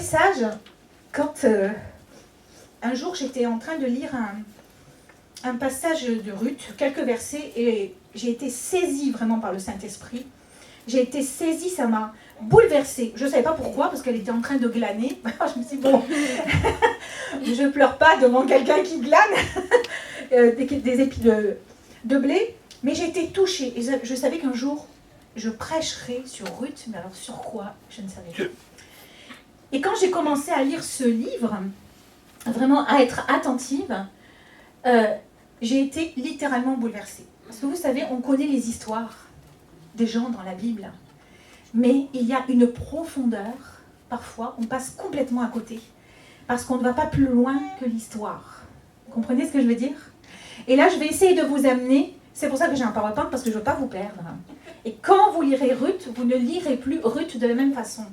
message quand un jour j'étais en train de lire un passage de Ruth, quelques versets, et j'ai été saisie vraiment par le Saint-Esprit. J'ai été saisie, ça m'a bouleversée. Je ne savais pas pourquoi, parce qu'elle était en train de glaner. Je me suis dit, bon, je ne pleure pas devant quelqu'un qui glane des épis de blé. Mais j'ai été touchée. Et je savais qu'un jour, je prêcherais sur Ruth, mais alors sur quoi, je ne savais pas. Et quand j'ai commencé à lire ce livre, vraiment à être attentive, j'ai été littéralement bouleversée. Parce que vous savez, on connaît les histoires des gens dans la Bible, mais il y a une profondeur, parfois, on passe complètement à côté, parce qu'on ne va pas plus loin que l'histoire. Vous comprenez ce que je veux dire? Et là, je vais essayer de vous amener, c'est pour ça que j'ai un PowerPoint, parce que je ne veux pas vous perdre. Et quand vous lirez Ruth, vous ne lirez plus Ruth de la même façon.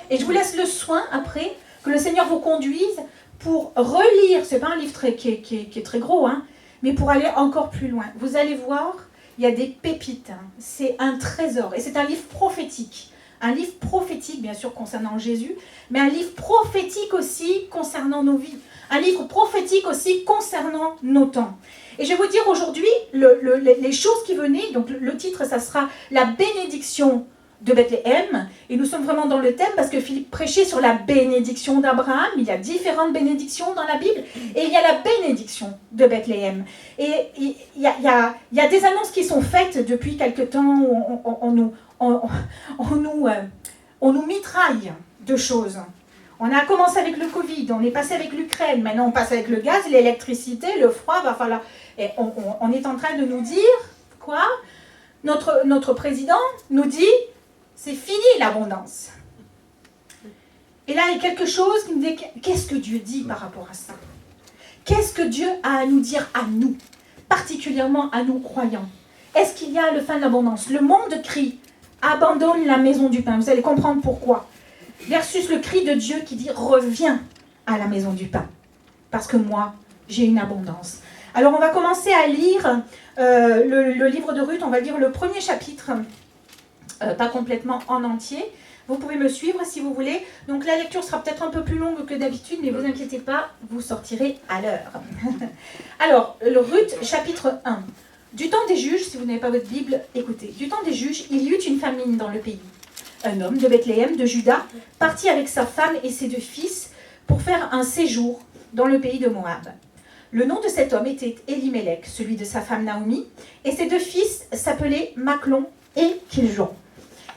Et je vous laisse le soin, après, que le Seigneur vous conduise pour relire, ce n'est pas un livre qui est très gros, hein, mais pour aller encore plus loin. Vous allez voir, il y a des pépites, hein. C'est un trésor, et c'est un livre prophétique. Un livre prophétique, bien sûr, concernant Jésus, mais un livre prophétique aussi concernant nos vies. Un livre prophétique aussi concernant nos temps. Et je vais vous dire aujourd'hui les choses qui venaient. Donc le titre, ça sera « La bénédiction de Bethléem ». Et nous sommes vraiment dans le thème parce que Philippe prêchait sur la bénédiction d'Abraham. Il y a différentes bénédictions dans la Bible. Et il y a la bénédiction de Bethléem. Et il y a des annonces qui sont faites depuis quelque temps où on nous mitraille de choses. On a commencé avec le Covid, on est passé avec l'Ukraine, maintenant on passe avec le gaz, l'électricité, le froid, va falloir... Et on est en train de nous dire, quoi? Notre président nous dit, c'est fini l'abondance. Et là, il y a quelque chose qui me dit, qu'est-ce que Dieu dit par rapport à ça? Qu'est-ce que Dieu a à nous dire à nous, particulièrement à nous croyants? Est-ce qu'il y a le fin de l'abondance? Le monde crie, abandonne la maison du pain. Vous allez comprendre pourquoi. Versus le cri de Dieu qui dit, reviens à la maison du pain. Parce que moi, j'ai une abondance. Alors, on va commencer à lire le livre de Ruth. On va lire le premier chapitre, pas complètement en entier. Vous pouvez me suivre si vous voulez. Donc, la lecture sera peut-être un peu plus longue que d'habitude, mais vous inquiétez pas, vous sortirez à l'heure. Alors, le Ruth, chapitre 1. Du temps des juges, si vous n'avez pas votre Bible, écoutez. Du temps des juges, il y eut une famine dans le pays. Un homme de Bethléem, de Juda, partit avec sa femme et ses 2 fils pour faire un séjour dans le pays de Moab. Le nom de cet homme était Elimelech, celui de sa femme Naomi, et ses 2 fils s'appelaient Machlon et Kiljon.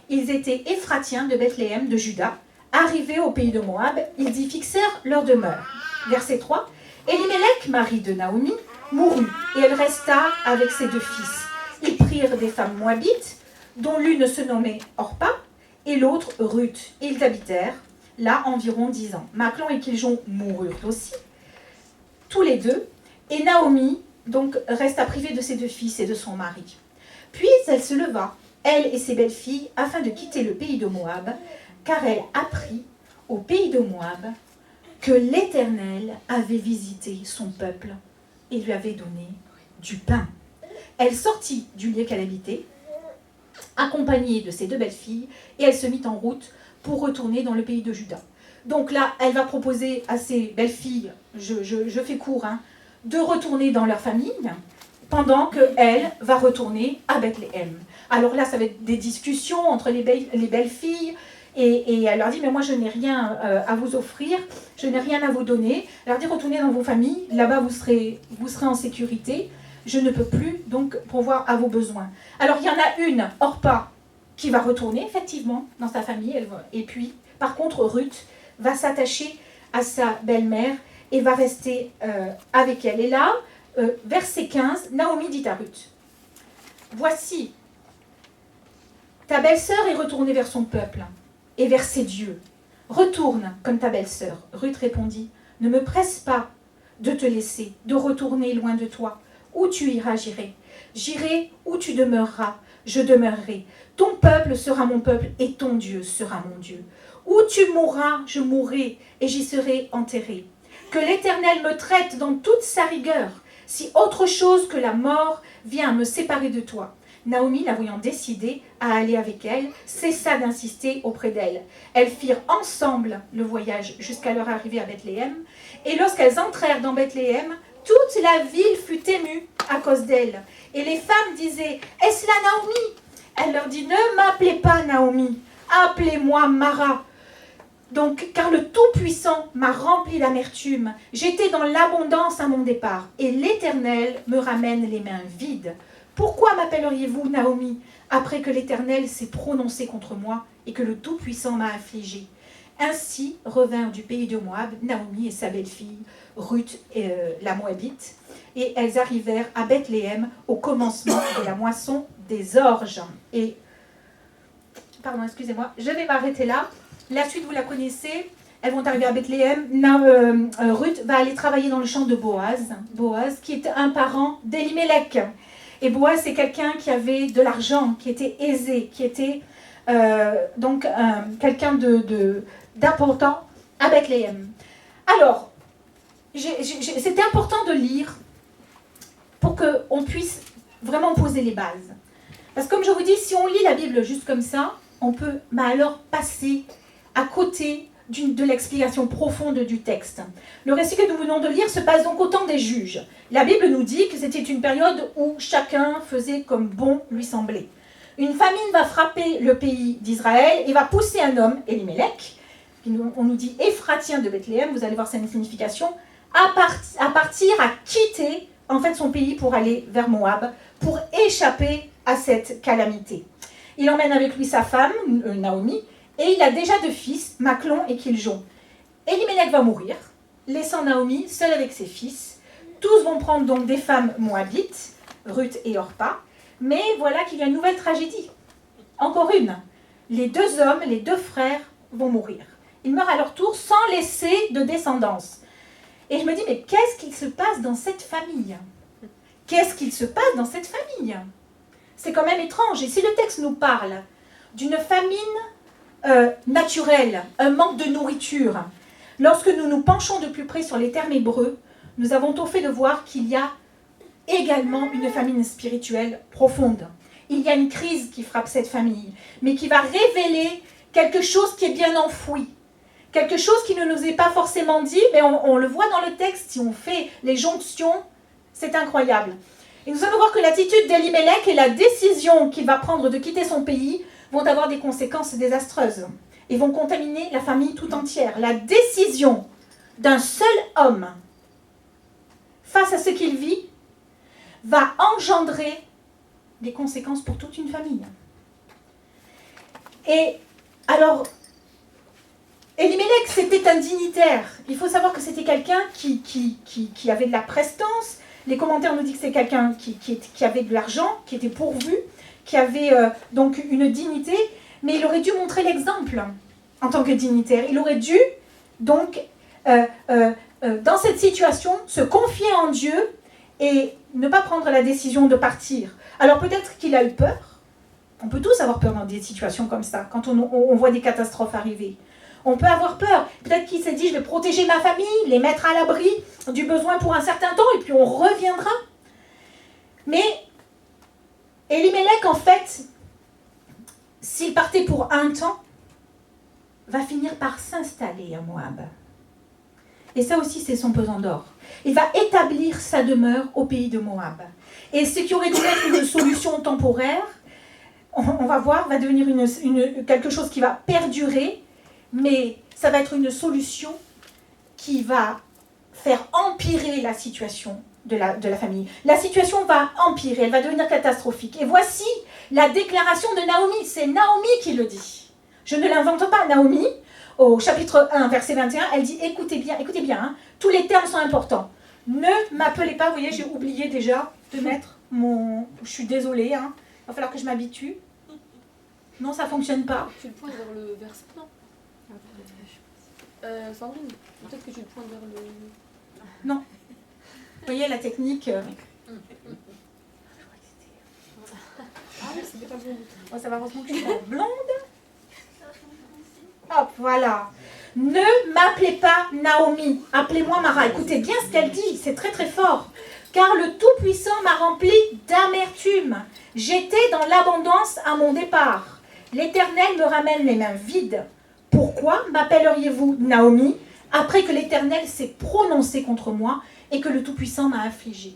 Ils étaient Éphratiens de Bethléem, de Juda. Arrivés au pays de Moab, ils y fixèrent leur demeure. Verset 3. Elimelech, mari de Naomi, mourut, et elle resta avec ses 2 fils. Ils prirent des femmes moabites, dont l'une se nommait Orpa, et l'autre Ruth. Et ils habitèrent là environ 10 ans. Machlon et Kiljon moururent aussi, tous les 2, et Naomi donc resta privée de ses 2 fils et de son mari. Puis elle se leva, elle et ses belles-filles, afin de quitter le pays de Moab, car elle apprit au pays de Moab que l'Éternel avait visité son peuple et lui avait donné du pain. Elle sortit du lieu qu'elle habitait, accompagnée de ses 2 belles-filles, et elle se mit en route pour retourner dans le pays de Juda. Donc là, elle va proposer à ses belles-filles, je fais court, hein, de retourner dans leur famille, pendant qu'elle va retourner à Bethléem. Alors là, ça va être des discussions entre les belles-filles, et elle leur dit, mais moi je n'ai rien à vous offrir, je n'ai rien à vous donner. Elle leur dit, retournez dans vos familles, là-bas vous serez en sécurité, je ne peux plus donc pourvoir à vos besoins. Alors il y en a une, Orpa, qui va retourner effectivement dans sa famille, et puis par contre Ruth va s'attacher à sa belle-mère et va rester avec elle. Et là, verset 15, Naomi dit à Ruth, « Voici, ta belle-sœur est retournée vers son peuple et vers ses dieux. Retourne comme ta belle-sœur. » Ruth répondit, « Ne me presse pas de te laisser, de retourner loin de toi. Où tu iras, j'irai. J'irai où tu demeureras, je demeurerai. Ton peuple sera mon peuple et ton Dieu sera mon Dieu. Où tu mourras, je mourrai et j'y serai enterré. Que l'Éternel me traite dans toute sa rigueur, si autre chose que la mort vient me séparer de toi. Naomi, la voyant décidée à aller avec elle, cessa d'insister auprès d'elle. Elles firent ensemble le voyage jusqu'à leur arrivée à Bethléem. Et lorsqu'elles entrèrent dans Bethléem, toute la ville fut émue à cause d'elles. Et les femmes disaient, « Est-ce là Naomi ?» Elle leur dit, « Ne m'appelez pas Naomi, appelez-moi Mara. Donc, car le Tout-Puissant m'a rempli d'amertume. J'étais dans l'abondance à mon départ, et l'Éternel me ramène les mains vides. Pourquoi m'appelleriez-vous Naomi, après que l'Éternel s'est prononcé contre moi et que le Tout-Puissant m'a affligé ?» Ainsi revinrent du pays de Moab Naomi et sa belle-fille, Ruth la Moabite, et elles arrivèrent à Bethléem au commencement de la moisson des orges. Et, pardon, excusez-moi, je vais m'arrêter là. La suite, vous la connaissez. Elles vont arriver à Bethléem. Ruth va aller travailler dans le champ de Boaz. Boaz, qui est un parent d'Elimelech. Et Boaz, c'est quelqu'un qui avait de l'argent, qui était aisé, qui était quelqu'un d'important à Bethléem. Alors, c'était important de lire pour qu'on puisse vraiment poser les bases. Parce que comme je vous dis, si on lit la Bible juste comme ça, on peut alors passer à côté de l'explication profonde du texte. Le récit que nous venons de lire se passe donc au temps des juges. La Bible nous dit que c'était une période où chacun faisait comme bon lui semblait. Une famine va frapper le pays d'Israël et va pousser un homme, Elimelech, on nous dit Éphratien de Bethléem, vous allez voir sa signification, à partir, à quitter en fait son pays pour aller vers Moab, pour échapper à cette calamité. Il emmène avec lui sa femme, Naomi, et il a déjà deux fils, Machlon et Kiljon. Elimelech va mourir, laissant Naomi seule avec ses fils. Tous vont prendre donc des femmes moabites, Ruth et Orpa, mais voilà qu'il y a une nouvelle tragédie. Encore une. Les deux hommes, les deux frères vont mourir. Ils meurent à leur tour sans laisser de descendance. Et je me dis, mais qu'est-ce qu'il se passe dans cette famille? Qu'est-ce qu'il se passe dans cette famille? C'est quand même étrange. Et si le texte nous parle d'une famine naturelle, un manque de nourriture, lorsque nous nous penchons de plus près sur les termes hébreux, nous avons tôt fait de voir qu'il y a également une famine spirituelle profonde. Il y a une crise qui frappe cette famille, mais qui va révéler quelque chose qui est bien enfoui. Quelque chose qui ne nous est pas forcément dit, mais on le voit dans le texte, si on fait les jonctions, c'est incroyable. Et nous allons voir que l'attitude d'Elimelech et la décision qu'il va prendre de quitter son pays vont avoir des conséquences désastreuses et vont contaminer la famille tout entière. La décision d'un seul homme face à ce qu'il vit va engendrer des conséquences pour toute une famille. Et alors, Elimelech, c'était un dignitaire. Il faut savoir que c'était quelqu'un qui avait de la prestance. Les commentaires nous disent que c'est quelqu'un qui avait de l'argent, qui était pourvu, qui avait donc une dignité, mais il aurait dû montrer l'exemple en tant que dignitaire. Il aurait dû donc, dans cette situation, se confier en Dieu et ne pas prendre la décision de partir. Alors peut-être qu'il a eu peur. On peut tous avoir peur dans des situations comme ça, quand on voit des catastrophes arriver. On peut avoir peur. Peut-être qu'il s'est dit, je vais protéger ma famille, les mettre à l'abri du besoin pour un certain temps, et puis on reviendra. Mais Elimelech, en fait, s'il partait pour un temps, va finir par s'installer à Moab. Et ça aussi, c'est son pesant d'or. Il va établir sa demeure au pays de Moab. Et ce qui aurait dû être une solution temporaire, on va voir, va devenir quelque chose qui va perdurer, mais ça va être une solution qui va faire empirer la situation de la famille. La situation va empirer, elle va devenir catastrophique. Et voici la déclaration de Naomi. C'est Naomi qui le dit. Je ne l'invente pas. Naomi, au chapitre 1, verset 21, elle dit, écoutez bien, hein, tous les termes sont importants. Ne m'appelez pas, vous voyez, j'ai oublié déjà de mettre mon... Je suis désolée, hein, il va falloir que je m'habitue. Non, ça ne fonctionne pas. Tu le pointes vers le verset, non Sandrine, peut-être que tu le pointes vers le... Non. Vous voyez la technique Ah oui, c'était pas bon. Oh, ça va heureusement que je suis pas blonde. Hop, voilà. Ne m'appelez pas Naomi, appelez-moi Mara. Écoutez bien ce qu'elle dit, c'est très très fort. car le Tout-Puissant m'a rempli d'amertume. J'étais dans l'abondance à mon départ. L'Éternel me ramène les mains vides. Pourquoi m'appelleriez-vous Naomi, après que l'Éternel s'est prononcé contre moi et que le Tout-Puissant m'a affligée?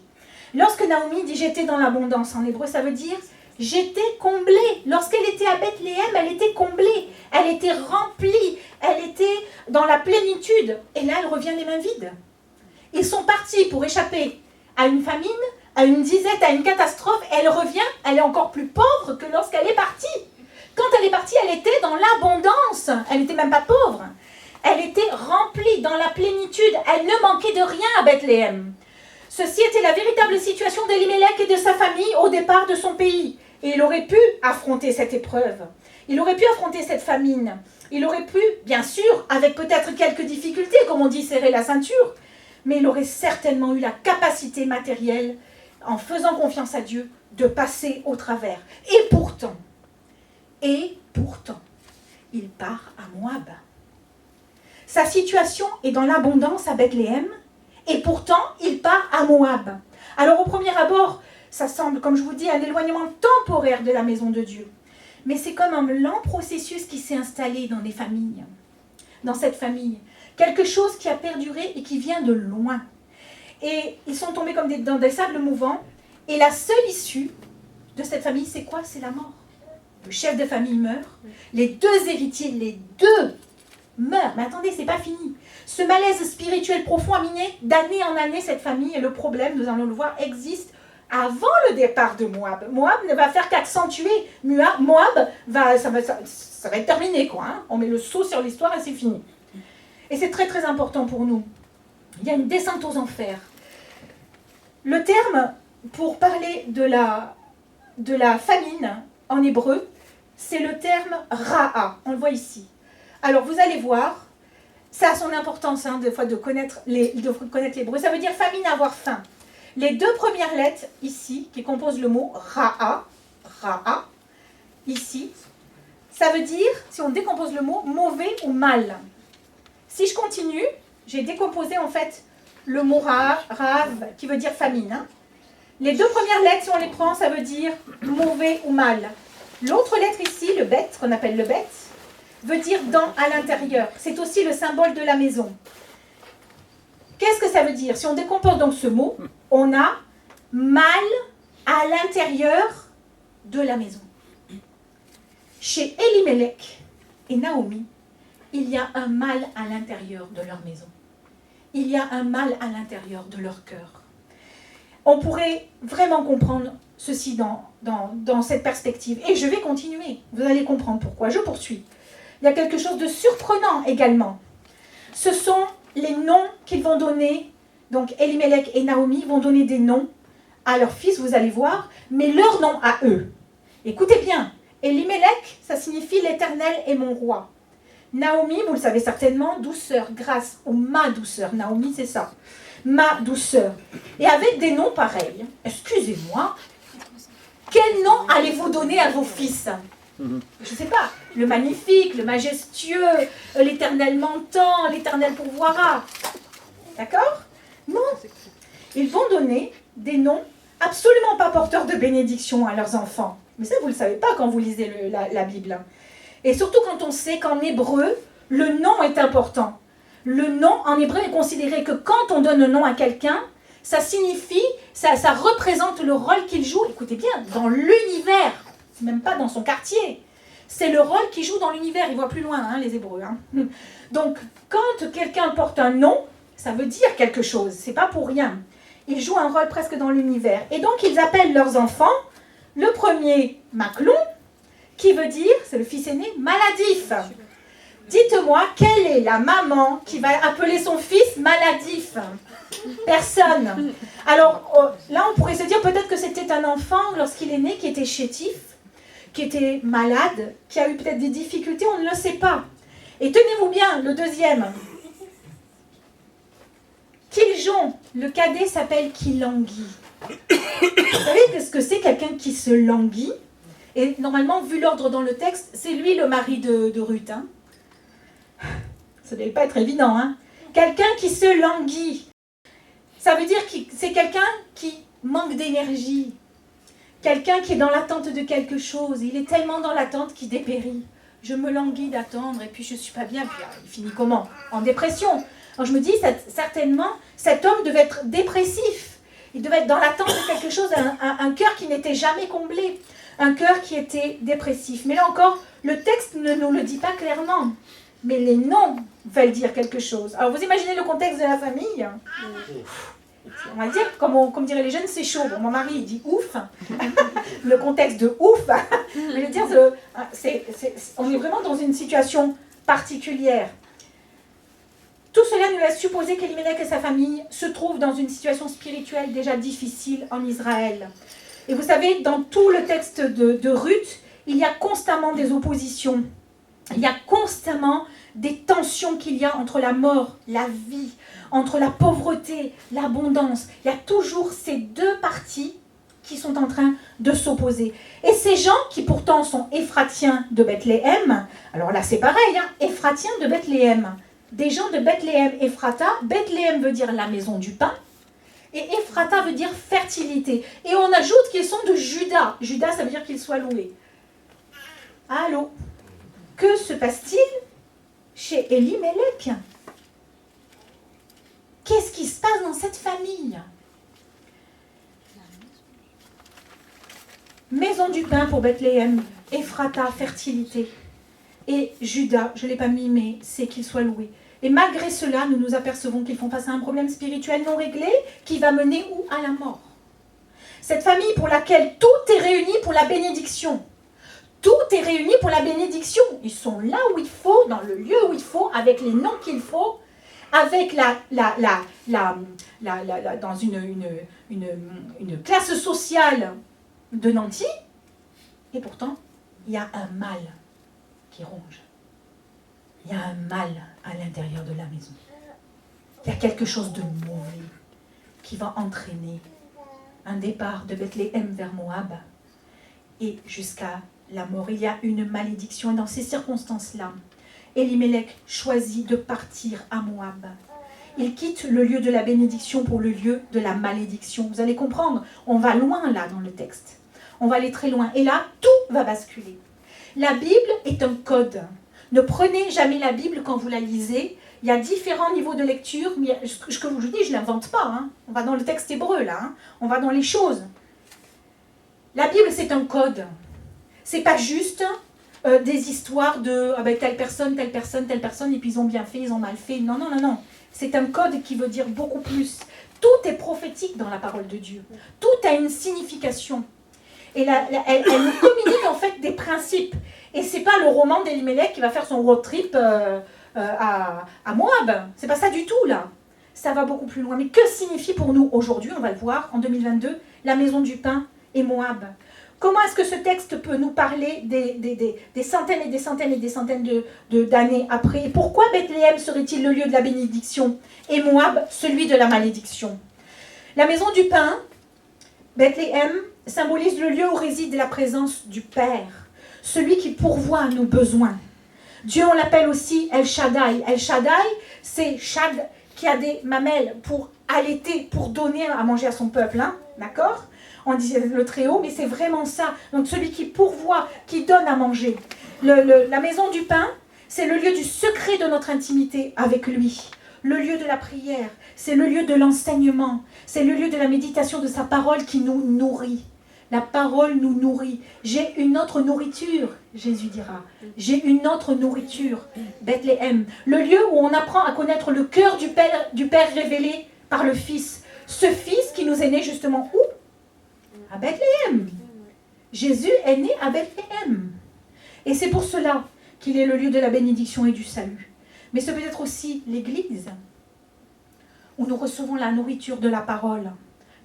Lorsque Naomi dit « j'étais dans l'abondance », en hébreu, ça veut dire « j'étais comblée ». Lorsqu'elle était à Bethléem, elle était comblée, elle était remplie, elle était dans la plénitude. Et là, elle revient les mains vides. Ils sont partis pour échapper à une famine, à une disette, à une catastrophe. Elle revient, elle est encore plus pauvre que lorsqu'elle est partie. Quand elle est partie, elle était dans l'abondance. Elle n'était même pas pauvre. Elle était remplie dans la plénitude. Elle ne manquait de rien à Bethléem. Ceci était la véritable situation d'Elimelech et de sa famille au départ de son pays. Et il aurait pu affronter cette épreuve. Il aurait pu affronter cette famine. Il aurait pu, bien sûr, avec peut-être quelques difficultés, comme on dit, serrer la ceinture, mais il aurait certainement eu la capacité matérielle, en faisant confiance à Dieu, de passer au travers. Et pourtant, il part à Moab. Sa situation est dans l'abondance à Bethléem, et pourtant, il part à Moab. Alors, au premier abord, ça semble, comme je vous dis, un éloignement temporaire de la maison de Dieu. Mais c'est comme un lent processus qui s'est installé dans les familles, dans cette famille. Quelque chose qui a perduré et qui vient de loin. Et ils sont tombés comme dans des sables mouvants. Et la seule issue de cette famille, c'est quoi? C'est la mort. Le chef de famille meurt. Les deux héritiers, les deux meurent. Mais attendez, c'est pas fini. Ce malaise spirituel profond a miné d'année en année cette famille. Et le problème, nous allons le voir, existe avant le départ de Moab. Moab ne va faire qu'accentuer. Moab, ça va être terminé, quoi. Hein. On met le sceau sur l'histoire et c'est fini. Et c'est très très important pour nous. Il y a une descente aux enfers. Le terme pour parler de la famine en hébreu, c'est le terme ra'a. On le voit ici. Alors vous allez voir, ça a son importance hein, des fois de connaître l'hébreu. Ça veut dire famine, avoir faim. Les deux premières lettres ici, qui composent le mot ra'a, ici, ça veut dire, si on décompose le mot, mauvais ou mal. Si je continue, j'ai décomposé en fait le mot ra'av, qui veut dire famine. Hein. Les deux premières lettres, si on les prend, ça veut dire mauvais ou mal. L'autre lettre ici, le bet, qu'on appelle le bet, veut dire dans, à l'intérieur. C'est aussi le symbole de la maison. Qu'est-ce que ça veut dire? Si on décompose donc ce mot, on a mal à l'intérieur de la maison. Chez Elimelech et Naomi, il y a un mal à l'intérieur de leur maison. Il y a un mal à l'intérieur de leur cœur. On pourrait vraiment comprendre ceci dans cette perspective. Et je vais continuer. Vous allez comprendre pourquoi. Je poursuis. Il y a quelque chose de surprenant également. Ce sont les noms qu'ils vont donner. Donc Elimelech et Naomi vont donner des noms à leurs fils, vous allez voir, mais leur nom à eux. Écoutez bien. Elimelech, ça signifie l'Éternel est mon roi. Naomi, vous le savez certainement, douceur, grâce, ou ma douceur. Naomi, c'est ça. Ma douceur. Et avec des noms pareils, excusez-moi, quel nom allez-vous donner à vos fils? Je ne sais pas, le magnifique, le majestueux, l'éternel mentant, l'éternel pourvoira. D'accord? Non. Ils vont donner des noms absolument pas porteurs de bénédiction à leurs enfants. Mais ça, vous ne le savez pas quand vous lisez la Bible. Et surtout quand on sait qu'en hébreu, le nom est important. Le nom en hébreu est considéré que quand on donne un nom à quelqu'un, ça signifie, ça représente le rôle qu'il joue, écoutez bien, dans l'univers. C'est même pas dans son quartier. C'est le rôle qu'il joue dans l'univers. Ils voient plus loin, hein, les Hébreux. Hein. Donc, quand quelqu'un porte un nom, ça veut dire quelque chose. C'est pas pour rien. Ils jouent un rôle presque dans l'univers. Et donc, ils appellent leurs enfants, le premier, Maclon, qui veut dire, c'est le fils aîné, maladif. Dites-moi, quelle est la maman qui va appeler son fils maladif? Personne. Alors, là, on pourrait se dire peut-être que c'était un enfant, lorsqu'il est né, qui était chétif, qui était malade, qui a eu peut-être des difficultés, on ne le sait pas. Et tenez-vous bien, le deuxième. Kiljon, le cadet s'appelle Kilangui. Vous savez ce que c'est quelqu'un qui se languit? Et normalement, vu l'ordre dans le texte, c'est lui le mari de Ruth. Hein. Ça ne devait pas être évident. Hein. Quelqu'un qui se languit. Ça veut dire que c'est quelqu'un qui manque d'énergie. Quelqu'un qui est dans l'attente de quelque chose. Il est tellement dans l'attente qu'il dépérit. Je me languis d'attendre et puis je ne suis pas bien. Puis il finit comment? En dépression. Alors je me dis, certainement, cet homme devait être dépressif. Il devait être dans l'attente de quelque chose, un cœur qui n'était jamais comblé. Un cœur qui était dépressif. Mais là encore, le texte ne nous le dit pas clairement. Mais les noms veulent dire quelque chose. Alors vous imaginez le contexte de la famille? On va dire, comme diraient les jeunes, c'est chaud. Bon, mon mari il dit ouf. Le contexte de ouf. Mais je veux dire, on est vraiment dans une situation particulière. Tout cela nous laisse supposer qu'Elimelech et sa famille se trouvent dans une situation spirituelle déjà difficile en Israël. Et vous savez, dans tout le texte de Ruth, il y a constamment des oppositions. Il y a constamment des tensions qu'il y a entre la mort, la vie, entre la pauvreté, l'abondance. Il y a toujours ces deux parties qui sont en train de s'opposer. Et ces gens qui pourtant sont Éphratiens de Bethléem, alors là c'est pareil, Éphratiens de Bethléem, des gens de Bethléem, Ephrata, Bethléem veut dire la maison du pain, et Ephrata veut dire fertilité. Et on ajoute qu'ils sont de Juda. Juda, ça veut dire qu'ils soient loués. Allô? Que se passe-t-il chez Elimelech? Qu'est-ce qui se passe dans cette famille? Maison du pain pour Bethléem, Ephrata, fertilité. Et Juda, je ne l'ai pas mis, mais c'est qu'il soit loué. Et malgré cela, nous nous apercevons qu'ils font face à un problème spirituel non réglé qui va mener où? À la mort. Cette famille pour laquelle tout est réuni pour la bénédiction. Tout est réuni pour la bénédiction. Ils sont là où il faut, dans le lieu où il faut, avec les noms qu'il faut, avec dans une classe sociale de nantis. Et pourtant, il y a un mal qui ronge. Il y a un mal à l'intérieur de la maison. Il y a quelque chose de mauvais qui va entraîner un départ de Bethléem vers Moab et jusqu'à la mort. Il y a une malédiction. Et dans ces circonstances-là, Elimelech choisit de partir à Moab. Il quitte le lieu de la bénédiction pour le lieu de la malédiction. Vous allez comprendre, on va loin là dans le texte. On va aller très loin. Et là, tout va basculer. La Bible est un code. Ne prenez jamais la Bible quand vous la lisez. Il y a différents niveaux de lecture. Mais ce que je vous dis, je ne l'invente pas. On va dans le texte hébreu là. On va dans les choses. La Bible, c'est un code. C'est pas juste des histoires de telle personne, telle personne, telle personne, et puis ils ont bien fait, ils ont mal fait. Non, non, non, non. C'est un code qui veut dire beaucoup plus. Tout est prophétique dans la parole de Dieu. Tout a une signification. Et elle nous communique en fait des principes. Et c'est pas le roman d'Elimelech qui va faire son road trip à Moab. C'est pas ça du tout là. Ça va beaucoup plus loin. Mais que signifie pour nous aujourd'hui, on va le voir en 2022, la maison du pain et Moab? Comment est-ce que ce texte peut nous parler des centaines et des centaines et des centaines d'années après? Et pourquoi Bethléem serait-il le lieu de la bénédiction et Moab celui de la malédiction? La maison du pain, Bethléem, symbolise le lieu où réside la présence du Père, celui qui pourvoit à nos besoins. Dieu, on l'appelle aussi El Shaddai. El Shaddai, c'est Shad qui a des mamelles pour allaiter, pour donner à manger à son peuple. D'accord? On dit le Très-Haut, mais c'est vraiment ça. Donc celui qui pourvoit, qui donne à manger. La maison du pain, c'est le lieu du secret de notre intimité avec lui. Le lieu de la prière, c'est le lieu de l'enseignement. C'est le lieu de la méditation de sa parole qui nous nourrit. La parole nous nourrit. J'ai une autre nourriture, Jésus dira. J'ai une autre nourriture, Bethléem. Le lieu où on apprend à connaître le cœur du Père révélé par le Fils. Ce Fils qui nous est né justement où? À Bethléem. Jésus est né à Bethléem. Et c'est pour cela qu'il est le lieu de la bénédiction et du salut. Mais c'est peut-être aussi l'Église, où nous recevons la nourriture de la parole,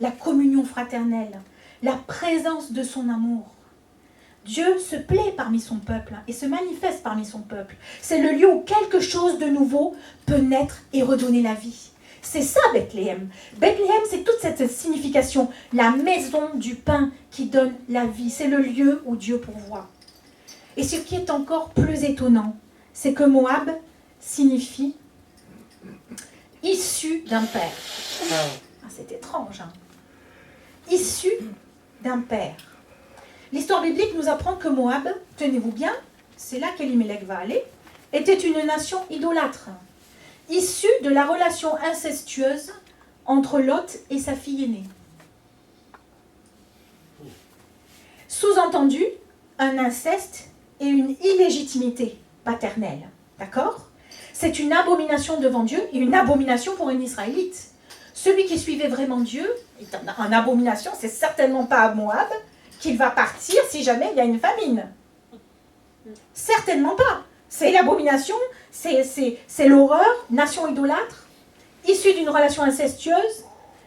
la communion fraternelle, la présence de son amour. Dieu se plaît parmi son peuple et se manifeste parmi son peuple. C'est le lieu où quelque chose de nouveau peut naître et redonner la vie. C'est ça Bethléem. Bethléem, c'est toute cette signification. La maison du pain qui donne la vie. C'est le lieu où Dieu pourvoit. Et ce qui est encore plus étonnant, c'est que Moab signifie issu d'un père. c'est étrange. Hein. Issu d'un père. L'histoire biblique nous apprend que Moab, tenez-vous bien, c'est là qu'Elimelech va aller, était une nation idolâtre, issue de la relation incestueuse entre Lot et sa fille aînée. Sous-entendu, un inceste et une illégitimité paternelle. D'accord ? C'est une abomination devant Dieu et une abomination pour un Israélite. Celui qui suivait vraiment Dieu est en abomination, c'est certainement pas à Moab qu'il va partir si jamais il y a une famine. Certainement pas. C'est l'abomination, c'est l'horreur, nation idolâtre, issue d'une relation incestueuse,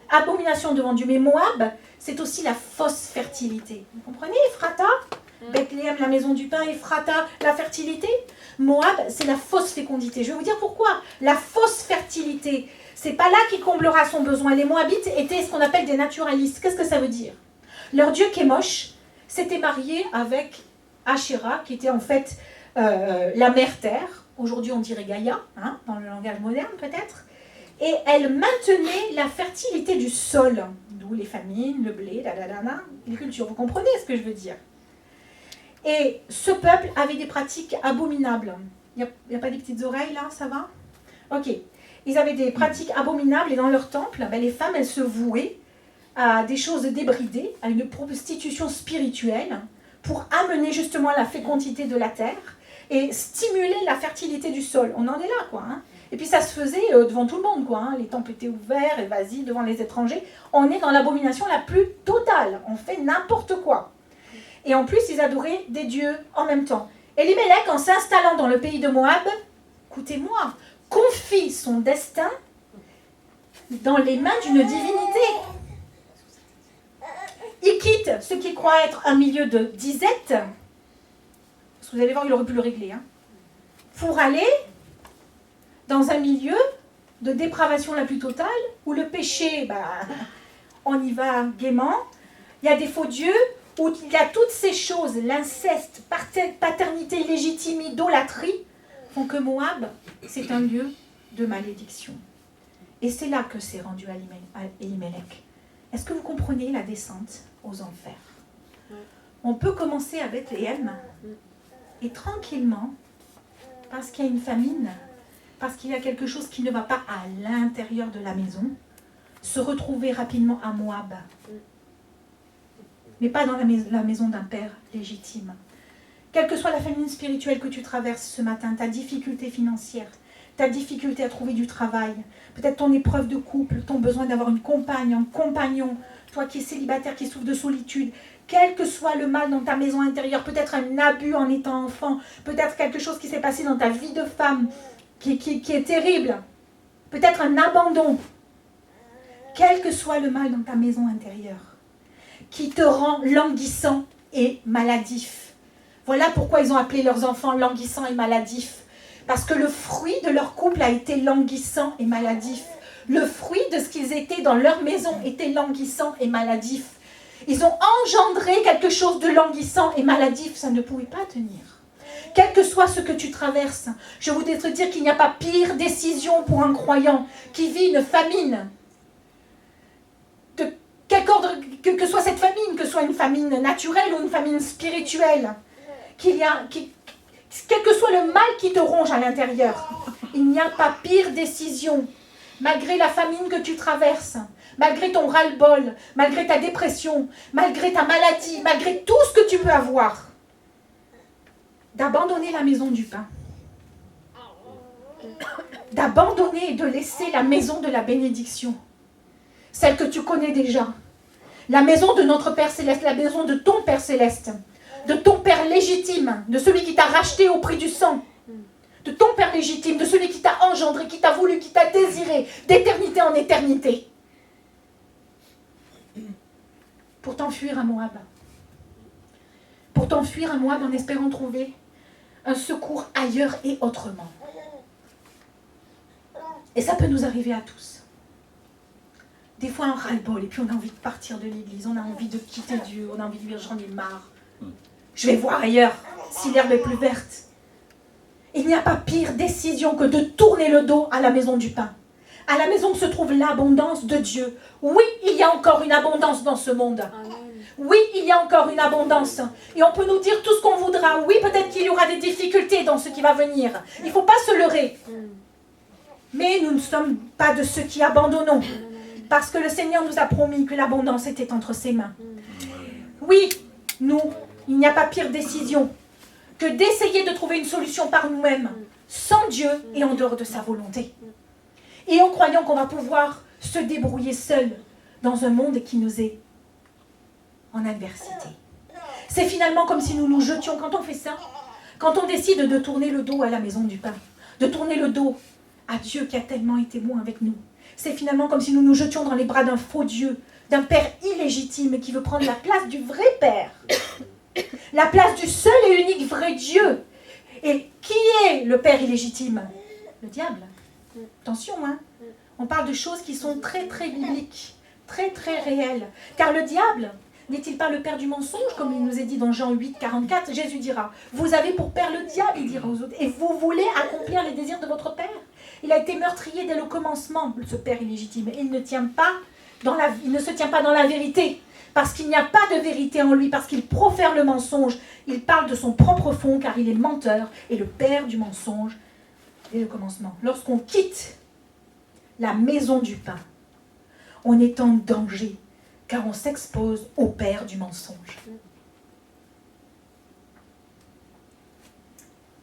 abomination devant Dieu. Mais Moab, c'est aussi la fausse fertilité. Vous comprenez, Ephrata, Bethléem, la maison du pain, Ephrata, la fertilité. Moab, c'est la fausse fécondité. Je vais vous dire pourquoi. La fausse fertilité, c'est pas là qui comblera son besoin. Les Moabites étaient ce qu'on appelle des naturalistes. Qu'est-ce que ça veut dire ? Leur dieu Kémosh s'était marié avec Ashéra, qui était en fait la mère terre. Aujourd'hui, on dirait Gaïa, hein, dans le langage moderne peut-être. Et elle maintenait la fertilité du sol, d'où les famines, le blé, les cultures. Vous comprenez ce que je veux dire ? Et ce peuple avait des pratiques abominables. Il n'y a pas des petites oreilles là, ça va ? Ok. Ils avaient des pratiques abominables et dans leur temple, les femmes, elles se vouaient à des choses débridées, à une prostitution spirituelle pour amener justement la fécondité de la terre et stimuler la fertilité du sol. On en est là, quoi. Hein. Et puis ça se faisait devant tout le monde, quoi. Hein. Les temples étaient ouverts, et vas-y, devant les étrangers. On est dans l'abomination la plus totale. On fait n'importe quoi. Et en plus, ils adoraient des dieux en même temps. Elimelech, en s'installant dans le pays de Moab, écoutez-moi, confie son destin dans les mains d'une divinité. Il quitte ce qu'il croit être un milieu de disette, parce que vous allez voir, il aurait pu le régler, hein, pour aller dans un milieu de dépravation la plus totale, où le péché, on y va gaiement, il y a des faux dieux, où il y a toutes ces choses, l'inceste, paternité illégitime, idolâtrie, font que Moab, c'est un lieu de malédiction. Et c'est là que s'est rendu Elimelech. Est-ce que vous comprenez la descente aux enfers ? On peut commencer à Bethléem et tranquillement, parce qu'il y a une famine, parce qu'il y a quelque chose qui ne va pas à l'intérieur de la maison, se retrouver rapidement à Moab. Mais pas dans la maison d'un père légitime. Quelle que soit la famine spirituelle que tu traverses ce matin, ta difficulté financière, ta difficulté à trouver du travail, peut-être ton épreuve de couple, ton besoin d'avoir une compagne, un compagnon, toi qui es célibataire, qui souffre de solitude, quel que soit le mal dans ta maison intérieure, peut-être un abus en étant enfant, peut-être quelque chose qui s'est passé dans ta vie de femme qui est terrible, peut-être un abandon, quel que soit le mal dans ta maison intérieure, qui te rend languissant et maladif. Voilà pourquoi ils ont appelé leurs enfants languissants et maladifs. Parce que le fruit de leur couple a été languissant et maladif. Le fruit de ce qu'ils étaient dans leur maison était languissant et maladif. Ils ont engendré quelque chose de languissant et maladif. Ça ne pouvait pas tenir. Quel que soit ce que tu traverses, je voudrais te dire qu'il n'y a pas pire décision pour un croyant qui vit une famine. De quelque ordre que soit cette famine, que ce soit une famine naturelle ou une famine spirituelle, quel que soit le mal qui te ronge à l'intérieur, il n'y a pas pire décision, malgré la famine que tu traverses, malgré ton ras-le-bol, malgré ta dépression, malgré ta maladie, malgré tout ce que tu peux avoir, d'abandonner la maison du pain, d'abandonner et de laisser la maison de la bénédiction, celle que tu connais déjà, la maison de notre Père Céleste, la maison de ton Père Céleste, de ton Père légitime, de celui qui t'a racheté au prix du sang, de ton Père légitime, de celui qui t'a engendré, qui t'a voulu, qui t'a désiré, d'éternité en éternité, pour t'enfuir à Moab. Pour t'enfuir à Moab en espérant trouver un secours ailleurs et autrement. Et ça peut nous arriver à tous. Des fois, on ras-le-bol et puis on a envie de partir de l'église, on a envie de quitter Dieu, on a envie de dire j'en ai marre. Je vais voir ailleurs si l'herbe est plus verte. Il n'y a pas pire décision que de tourner le dos à la maison du pain, À la maison se trouve l'abondance de Dieu. Oui, il y a encore une abondance dans ce monde. Amen. Oui, il y a encore une abondance. Et on peut nous dire tout ce qu'on voudra. Oui, peut-être qu'il y aura des difficultés dans ce qui va venir. Il ne faut pas se leurrer. Mais nous ne sommes pas de ceux qui abandonnons. Parce que le Seigneur nous a promis que l'abondance était entre ses mains. Oui, nous, il n'y a pas pire décision que d'essayer de trouver une solution par nous-mêmes, sans Dieu et en dehors de sa volonté. Et en croyant qu'on va pouvoir se débrouiller seul dans un monde qui nous est en adversité. C'est finalement comme si nous nous jetions, quand on fait ça, quand on décide de tourner le dos à la maison du pain, de tourner le dos à Dieu qui a tellement été bon avec nous. C'est finalement comme si nous nous jetions dans les bras d'un faux Dieu, d'un Père illégitime qui veut prendre la place du vrai Père, la place du seul et unique vrai Dieu. Et qui est le Père illégitime? Le diable. Attention, hein. On parle de choses qui sont très très bibliques, très très réelles. Car le diable, n'est-il pas le père du mensonge, comme il nous est dit dans Jean 8, 44? Jésus dira, vous avez pour père le diable, il dira aux autres, et vous voulez accomplir les désirs de votre père. Il a été meurtrier dès le commencement, ce père illégitime. Il ne se tient pas dans la vérité, parce qu'il n'y a pas de vérité en lui, parce qu'il profère le mensonge. Il parle de son propre fond, car il est menteur, et le père du mensonge dès le commencement. Lorsqu'on quitte la maison du pain, on est en danger, car on s'expose au père du mensonge.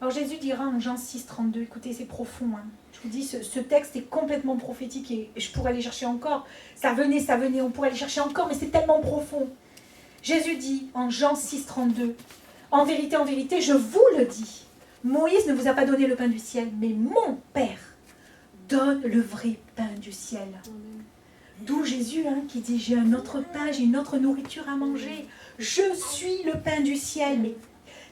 Alors Jésus dira en Jean 6, 32, écoutez, c'est profond, hein. Je vous dis, ce texte est complètement prophétique et je pourrais aller chercher encore. Ça venait, on pourrait aller chercher encore, mais c'est tellement profond. Jésus dit en Jean 6, 32, en vérité, je vous le dis, Moïse ne vous a pas donné le pain du ciel, mais mon Père donne le vrai pain du ciel. Amen. D'où Jésus qui dit, j'ai un autre pain, j'ai une autre nourriture à manger. Je suis le pain du ciel. Mais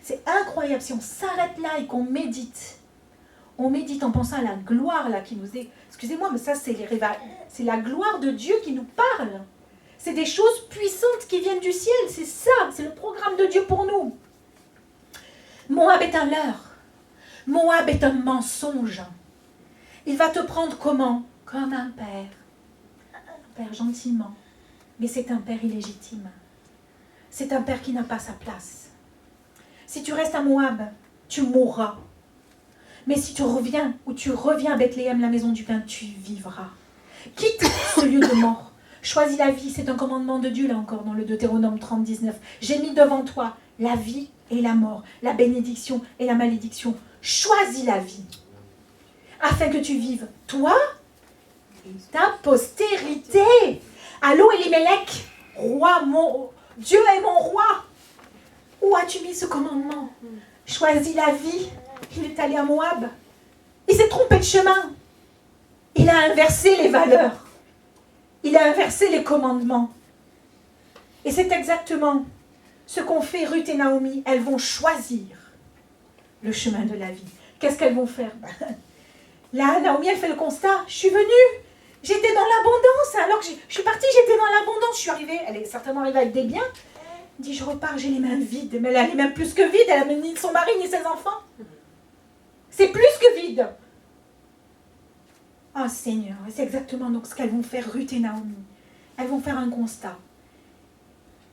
c'est incroyable, si on s'arrête là et qu'on médite, on médite en pensant à la gloire là qui nous est... Excusez-moi, mais ça c'est la gloire de Dieu qui nous parle. C'est des choses puissantes qui viennent du ciel, c'est ça, c'est le programme de Dieu pour nous. Moab est un leurre. Moab est un mensonge. Il va te prendre comment? Comme un père. Un père gentiment. Mais c'est un père illégitime. C'est un père qui n'a pas sa place. Si tu restes à Moab, tu mourras. Mais si tu reviens à Bethléem, la maison du pain, tu vivras. Quitte ce lieu de mort. Choisis la vie, c'est un commandement de Dieu, là encore, dans le Deutéronome 30, 19. J'ai mis devant toi la vie et la mort, la bénédiction et la malédiction. Choisis la vie, afin que tu vives, toi et ta postérité. Allô, Elimelech, roi, Dieu est mon roi. Où as-tu mis ce commandement? Choisis la vie. Il est allé à Moab. Il s'est trompé de chemin. Il a inversé les valeurs. Il a inversé les commandements. Et c'est exactement ce qu'ont fait Ruth et Naomi. Elles vont choisir le chemin de la vie. Qu'est-ce qu'elles vont faire? Là, Naomi, elle fait le constat. Je suis venue. J'étais dans l'abondance. Alors que je suis partie, j'étais dans l'abondance. Je suis arrivée. Elle est certainement arrivée avec des biens. Elle dit, je repars, j'ai les mains vides. Mais elle a les mains plus que vides. Elle n'a même ni son mari ni ses enfants. C'est plus que vide. Oh Seigneur, c'est exactement donc ce qu'elles vont faire, Ruth et Naomi. Elles vont faire un constat.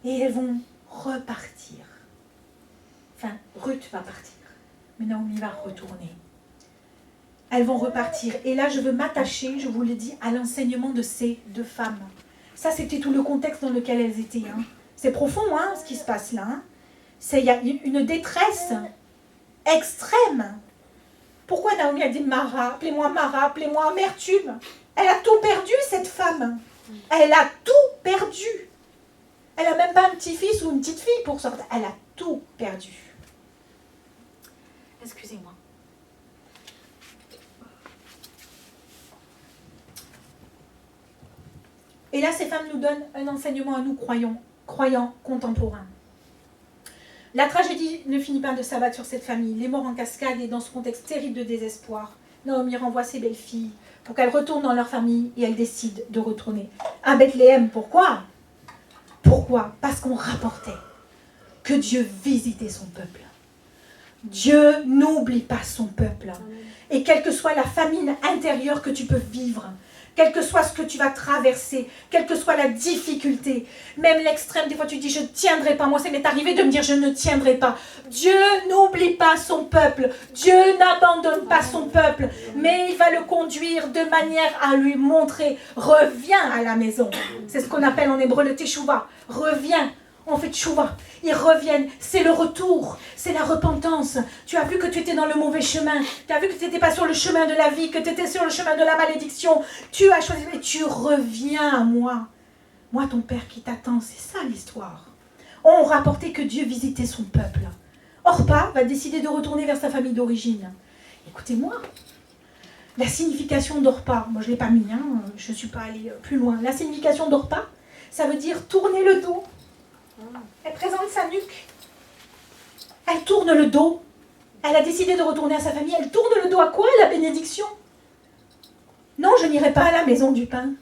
Et elles vont repartir. Enfin, Ruth va partir. Mais Naomi va retourner. Elles vont repartir. Et là, je veux m'attacher, je vous le dis, à l'enseignement de ces deux femmes. Ça, c'était tout le contexte dans lequel elles étaient. C'est profond, ce qui se passe là. Il y a une détresse extrême. Pourquoi Naomi a dit Mara, appelez-moi amertume? Elle a tout perdu, cette femme. Elle a tout perdu. Elle n'a même pas un petit-fils ou une petite-fille pour sortir. Elle a tout perdu. Excusez-moi. Et là, ces femmes nous donnent un enseignement à nous, croyants contemporains. La tragédie ne finit pas de s'abattre sur cette famille. Les morts en cascade et dans ce contexte terrible de désespoir, Naomi renvoie ses belles-filles pour qu'elles retournent dans leur famille et elles décident de retourner à Bethléem. Pourquoi? Parce qu'on rapportait que Dieu visitait son peuple. Dieu n'oublie pas son peuple. Et quelle que soit la famine intérieure que tu peux vivre, quel que soit ce que tu vas traverser, quelle que soit la difficulté, même l'extrême, des fois tu dis je ne tiendrai pas, moi ça m'est arrivé de me dire je ne tiendrai pas. Dieu n'oublie pas son peuple, Dieu n'abandonne pas son peuple, mais il va le conduire de manière à lui montrer, reviens à la maison. C'est ce qu'on appelle en hébreu le teshuva, reviens. On fait tchouva, ils reviennent, c'est le retour, c'est la repentance. Tu as vu que tu étais dans le mauvais chemin, tu as vu que tu n'étais pas sur le chemin de la vie, que tu étais sur le chemin de la malédiction. Tu as choisi, mais tu reviens à moi. Moi, ton Père qui t'attend, c'est ça l'histoire. On rapportait que Dieu visitait son peuple. Orpa va décider de retourner vers sa famille d'origine. Écoutez-moi, la signification d'Orpa, moi je ne l'ai pas mis, je ne suis pas allée plus loin. La signification d'Orpa, ça veut dire tourner le dos. Elle présente sa nuque. Elle tourne le dos. Elle a décidé de retourner à sa famille. Elle tourne le dos à quoi? La bénédiction. Non, je n'irai pas à la maison du pain.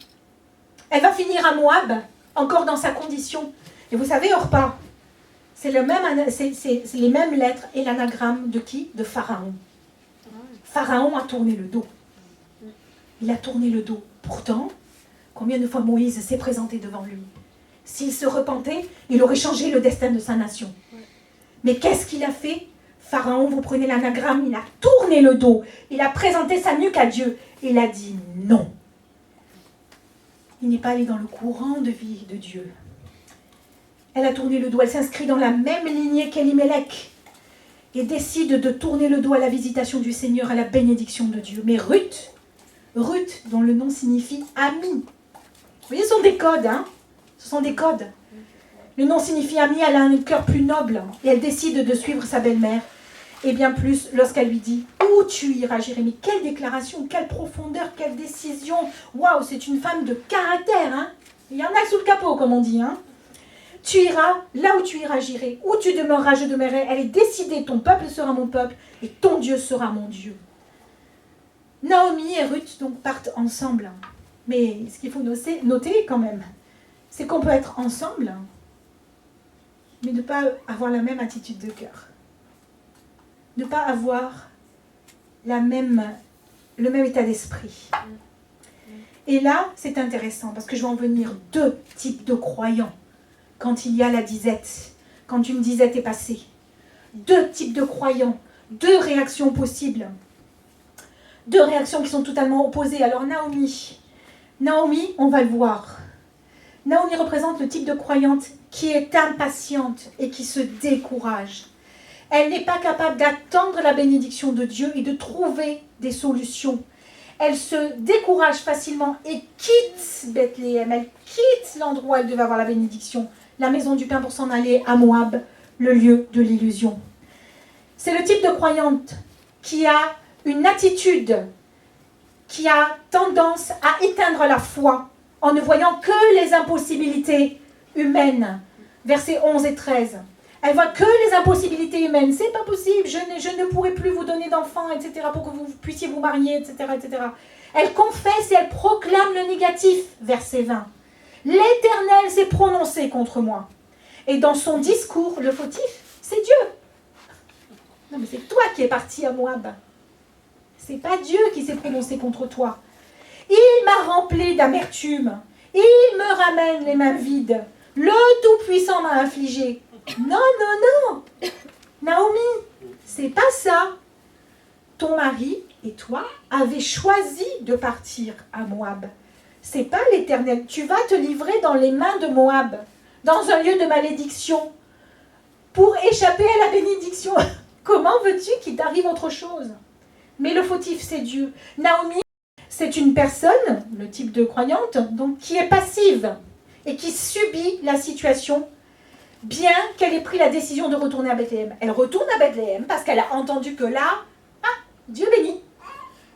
Elle va finir à Moab, encore dans sa condition. Et vous savez, Orpa, c'est les mêmes lettres et l'anagramme de qui? De Pharaon. Pharaon a tourné le dos. Il a tourné le dos. Pourtant, combien de fois Moïse s'est présenté devant lui? S'il se repentait, il aurait changé le destin de sa nation. Mais qu'est-ce qu'il a fait? Pharaon, vous prenez l'anagramme, il a tourné le dos. Il a présenté sa nuque à Dieu. Il a dit non. Il n'est pas allé dans le courant de vie de Dieu. Elle a tourné le dos. Elle s'inscrit dans la même lignée qu'Elimelech. Et décide de tourner le dos à la visitation du Seigneur, à la bénédiction de Dieu. Mais Ruth, dont le nom signifie ami. Vous voyez, ce sont des codes, Ce sont des codes. Le nom signifie amie, elle a un cœur plus noble et elle décide de suivre sa belle-mère. Et bien plus lorsqu'elle lui dit « Où tu iras, Jérémie ?» Quelle déclaration, quelle profondeur, quelle décision. Waouh, c'est une femme de caractère. Il y en a sous le capot, comme on dit. Tu iras, là où tu iras, j'irai. Où tu demeureras, je demeurerai. Elle est décidée, ton peuple sera mon peuple et ton Dieu sera mon Dieu. Naomi et Ruth donc partent ensemble. Mais ce qu'il faut noter quand même, c'est qu'on peut être ensemble, mais ne pas avoir la même attitude de cœur. Ne pas avoir le même état d'esprit. Et là, c'est intéressant, parce que je vais en venir deux types de croyants quand il y a la disette, quand une disette est passée. Deux types de croyants, deux réactions possibles. Deux réactions qui sont totalement opposées. Alors Naomi, on va le voir. Naomi représente le type de croyante qui est impatiente et qui se décourage. Elle n'est pas capable d'attendre la bénédiction de Dieu et de trouver des solutions. Elle se décourage facilement et quitte Bethléem. Elle quitte l'endroit où elle devait avoir la bénédiction, la maison du pain, pour s'en aller à Moab, le lieu de l'illusion. C'est le type de croyante qui a une attitude qui a tendance à éteindre la foi en ne voyant que les impossibilités humaines. Versets 11 et 13. Elle voit que les impossibilités humaines. C'est pas possible, je ne pourrai plus vous donner d'enfants, etc., pour que vous puissiez vous marier, etc., etc. Elle confesse et elle proclame le négatif. Verset 20. L'Éternel s'est prononcé contre moi. Et dans son discours, le fautif, c'est Dieu. Non, mais c'est toi qui es parti à Moab. C'est pas Dieu qui s'est prononcé contre toi. Il m'a rempli d'amertume. Il me ramène les mains vides. Le Tout-Puissant m'a affligé. Non, non, non. Naomi, c'est pas ça. Ton mari et toi avez choisi de partir à Moab. C'est pas l'Éternel. Tu vas te livrer dans les mains de Moab, dans un lieu de malédiction, pour échapper à la bénédiction. Comment veux-tu qu'il t'arrive autre chose? Mais le fautif, c'est Dieu. Naomi, c'est une personne, le type de croyante, donc, qui est passive et qui subit la situation, bien qu'elle ait pris la décision de retourner à Bethléem. Elle retourne à Bethléem parce qu'elle a entendu que là, Dieu bénit.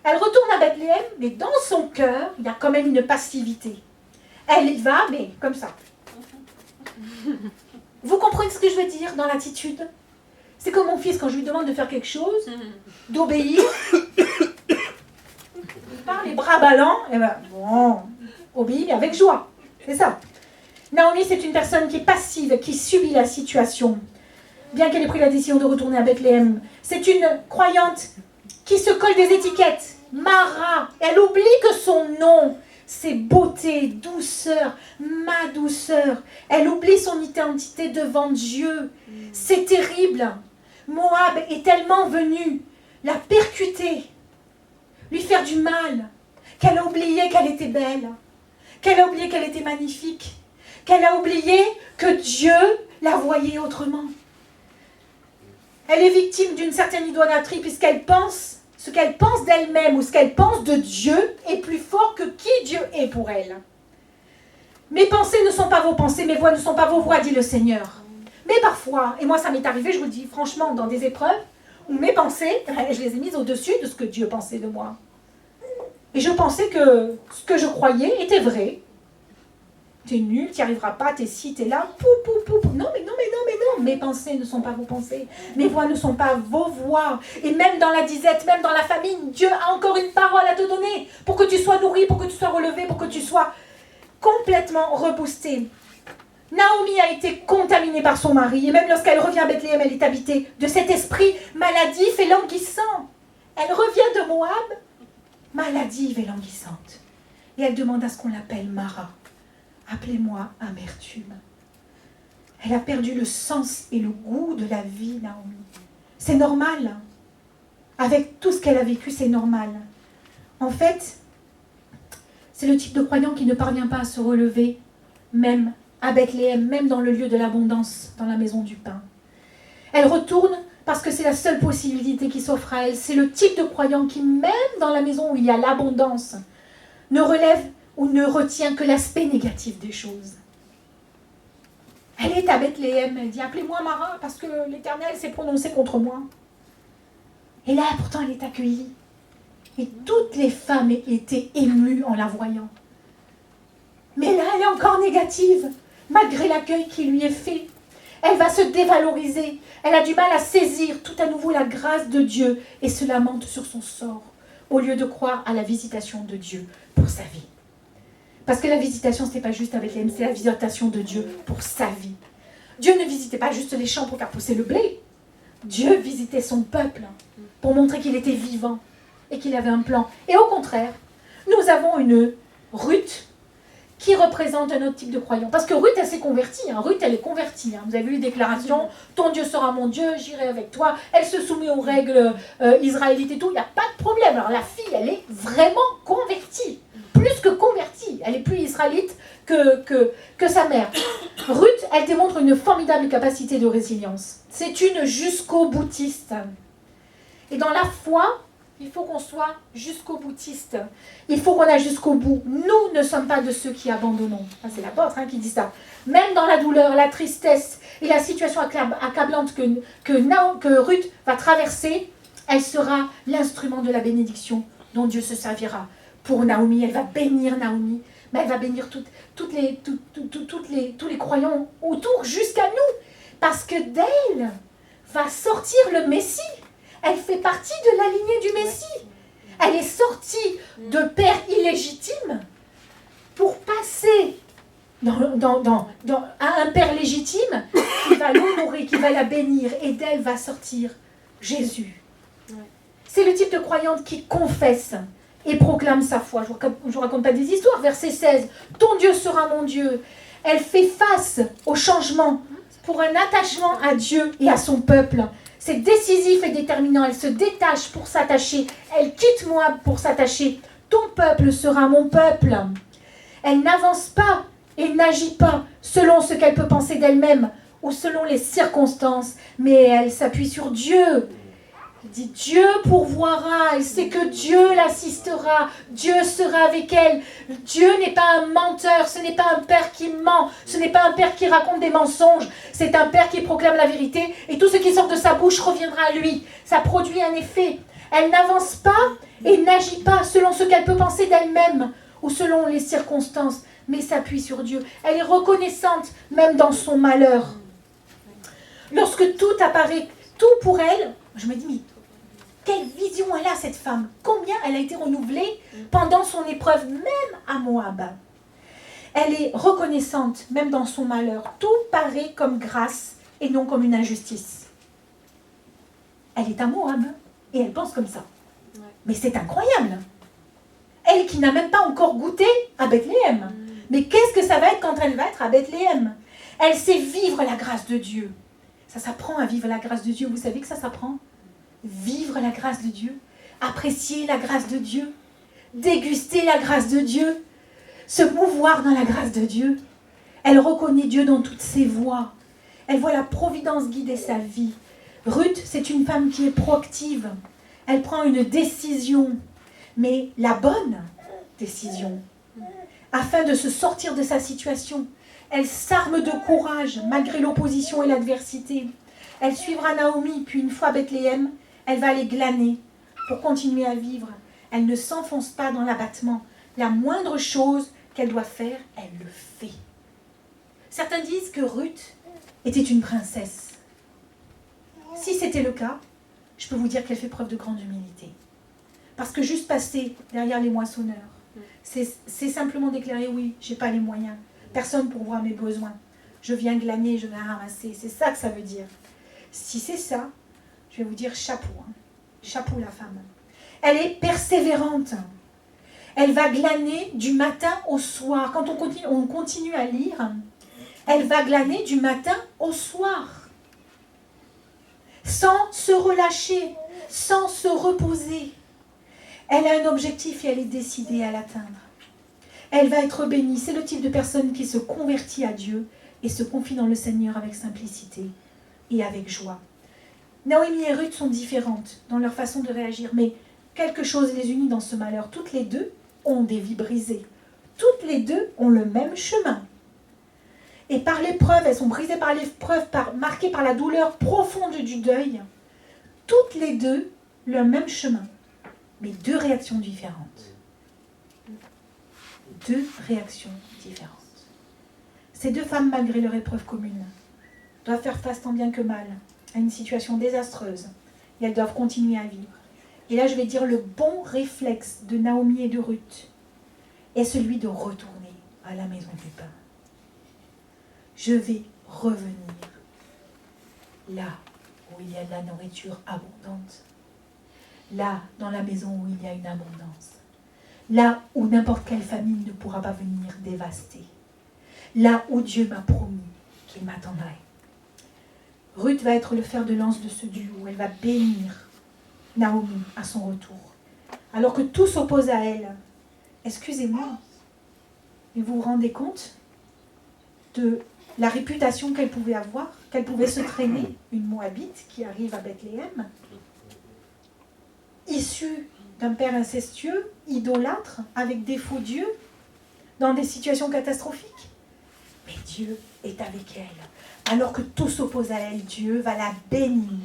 Elle retourne à Bethléem, mais dans son cœur, il y a quand même une passivité. Elle y va, mais comme ça. Vous comprenez ce que je veux dire dans l'attitude? C'est comme mon fils, quand je lui demande de faire quelque chose, d'obéir, il part les bras ballants, et ben bon, obéit, mais avec joie. C'est ça. Naomi, c'est une personne qui est passive, qui subit la situation, bien qu'elle ait pris la décision de retourner à Bethléem. C'est une croyante qui se colle des étiquettes. Mara, elle oublie que son nom ses beautés, douceur, ma douceur. Elle oublie son identité devant Dieu. C'est terrible. Moab est tellement venu la percuter, lui faire du mal, qu'elle a oublié qu'elle était belle, qu'elle a oublié qu'elle était magnifique, qu'elle a oublié que Dieu la voyait autrement. Elle est victime d'une certaine idolâtrie puisqu'elle pense, ce qu'elle pense d'elle-même ou ce qu'elle pense de Dieu est plus fort que qui Dieu est pour elle. Mes pensées ne sont pas vos pensées, mes voix ne sont pas vos voix, dit le Seigneur. Mais parfois, et moi ça m'est arrivé, je vous le dis franchement, dans des épreuves, où mes pensées, je les ai mises au-dessus de ce que Dieu pensait de moi. Et je pensais que ce que je croyais était vrai. T'es nul, t'y arriveras pas, t'es ci, t'es là, pou, pou, pou. Non, mais non. Mes pensées ne sont pas vos pensées. Mes voix ne sont pas vos voix. Et même dans la disette, même dans la famine, Dieu a encore une parole à te donner pour que tu sois nourri, pour que tu sois relevé, pour que tu sois complètement reboosté. Naomi a été contaminée par son mari. Et même lorsqu'elle revient à Bethléem, elle est habitée de cet esprit maladif et languissant. Elle revient de Moab, maladive et languissante. Et elle demande à ce qu'on l'appelle Mara. Appelez-moi amertume. Elle a perdu le sens et le goût de la vie, Naomi. C'est normal. Avec tout ce qu'elle a vécu, c'est normal. En fait, c'est le type de croyant qui ne parvient pas à se relever, même à Bethléem, même dans le lieu de l'abondance, dans la maison du pain. Elle retourne parce que c'est la seule possibilité qui s'offre à elle. C'est le type de croyant qui, même dans la maison où il y a l'abondance, ne relève ou ne retient que l'aspect négatif des choses. Elle est à Bethléem, elle dit « Appelez-moi Mara, parce que l'Éternel s'est prononcé contre moi. » Et là, pourtant, elle est accueillie. Et toutes les femmes étaient émues en la voyant. Mais là, elle est encore négative, malgré l'accueil qui lui est fait. Elle va se dévaloriser. Elle a du mal à saisir tout à nouveau la grâce de Dieu et se lamente sur son sort, au lieu de croire à la visitation de Dieu pour sa vie. Parce que la visitation, ce n'est pas juste à Bethléem, c'est la visitation de Dieu pour sa vie. Dieu ne visitait pas juste les champs pour faire pousser le blé. Dieu visitait son peuple pour montrer qu'il était vivant et qu'il avait un plan. Et au contraire, nous avons une Ruth qui représente un autre type de croyant. Parce que Ruth, elle s'est convertie. Ruth, elle est convertie. Vous avez vu les déclarations, ton Dieu sera mon Dieu, j'irai avec toi. Elle se soumet aux règles israélites et tout. Il n'y a pas de problème. Alors la fille, elle est vraiment convertie. Plus que convertie. Elle est plus israélite que sa mère. Ruth, elle démontre une formidable capacité de résilience. C'est une jusqu'au boutiste. Et dans la foi, il faut qu'on soit jusqu'au boutiste. Il faut qu'on aille jusqu'au bout. Nous ne sommes pas de ceux qui abandonnons. C'est l'apôtre qui dit ça. Même dans la douleur, la tristesse et la situation accablante que Ruth va traverser, elle sera l'instrument de la bénédiction dont Dieu se servira. Pour Naomi, elle va bénir Naomi, mais elle va bénir tous les croyants autour jusqu'à nous. Parce que d'elle va sortir le Messie. Elle fait partie de la lignée du Messie. Elle est sortie de père illégitime pour passer à un père légitime qui va l'honorer, qui va la bénir. Et d'elle va sortir Jésus. C'est le type de croyante qui confesse et proclame sa foi. Je ne vous raconte pas des histoires. Verset 16. « Ton Dieu sera mon Dieu. » Elle fait face au changement pour un attachement à Dieu et à son peuple. C'est décisif et déterminant. Elle se détache pour s'attacher. Elle quitte Moab pour s'attacher. Ton peuple sera mon peuple. Elle n'avance pas et n'agit pas selon ce qu'elle peut penser d'elle-même ou selon les circonstances, mais elle s'appuie sur Dieu. Elle dit Dieu pourvoira, elle sait que Dieu l'assistera, Dieu sera avec elle. Dieu n'est pas un menteur, ce n'est pas un père qui ment, ce n'est pas un père qui raconte des mensonges, c'est un père qui proclame la vérité et tout ce qui sort de sa bouche reviendra à lui. Ça produit un effet. Elle n'avance pas et n'agit pas selon ce qu'elle peut penser d'elle-même ou selon les circonstances, mais s'appuie sur Dieu. Elle est reconnaissante même dans son malheur. Lorsque tout apparaît, tout pour elle, je me dis, mais quelle vision elle a cette femme? Combien elle a été renouvelée pendant son épreuve, même à Moab. Elle est reconnaissante même dans son malheur. Tout paraît comme grâce et non comme une injustice. Elle est à Moab et elle pense comme ça. Mais c'est incroyable. Elle qui n'a même pas encore goûté à Bethléem. Mais qu'est-ce que ça va être quand elle va être à Bethléem? Elle sait vivre la grâce de Dieu. Ça s'apprend à vivre la grâce de Dieu. Vous savez que ça s'apprend? Vivre la grâce de Dieu. Apprécier la grâce de Dieu. Déguster la grâce de Dieu. Se mouvoir dans la grâce de Dieu. Elle reconnaît Dieu dans toutes ses voies. Elle voit la providence guider sa vie. Ruth, c'est une femme qui est proactive. Elle prend une décision, mais la bonne décision, afin de se sortir de sa situation. Elle s'arme de courage malgré l'opposition et l'adversité. Elle suivra Naomi, puis une fois à Bethléem, elle va aller glaner pour continuer à vivre. Elle ne s'enfonce pas dans l'abattement. La moindre chose qu'elle doit faire, elle le fait. Certains disent que Ruth était une princesse. Si c'était le cas, je peux vous dire qu'elle fait preuve de grande humilité. Parce que juste passer derrière les moissonneurs, c'est simplement déclarer, oui, je n'ai pas les moyens. Personne pour voir mes besoins. Je viens glaner, je viens ramasser. C'est ça que ça veut dire. Si c'est ça, je vais vous dire chapeau. Chapeau la femme. Elle est persévérante. Elle va glaner du matin au soir. Quand on continue à lire, elle va glaner du matin au soir. Sans se relâcher, sans se reposer. Elle a un objectif et elle est décidée à l'atteindre. Elle va être bénie. C'est le type de personne qui se convertit à Dieu et se confie dans le Seigneur avec simplicité et avec joie. Naomi et Ruth sont différentes dans leur façon de réagir, mais quelque chose les unit dans ce malheur. Toutes les deux ont des vies brisées. Toutes les deux ont le même chemin. Et par l'épreuve, elles sont brisées par l'épreuve, marquées par la douleur profonde du deuil. Toutes les deux, le même chemin, mais deux réactions différentes. Deux réactions différentes. Ces deux femmes, malgré leur épreuve commune, doivent faire face tant bien que mal à une situation désastreuse. Et elles doivent continuer à vivre. Et là, je vais dire le bon réflexe de Naomi et de Ruth est celui de retourner à la maison du pain. Je vais revenir là où il y a de la nourriture abondante. Là, dans la maison où il y a une abondance. Là où n'importe quelle famine ne pourra pas venir dévaster. Là où Dieu m'a promis qu'il m'attendrait. Ruth va être le fer de lance de ce duo. Elle va bénir Naomi à son retour. Alors que tout s'oppose à elle. Excusez-moi, mais vous vous rendez compte de la réputation qu'elle pouvait avoir, qu'elle pouvait se traîner, une Moabite qui arrive à Bethléem, issue d'un père incestueux, idolâtre, avec des faux dieux, dans des situations catastrophiques. Mais Dieu est avec elle. Alors que tout s'oppose à elle, Dieu va la bénir.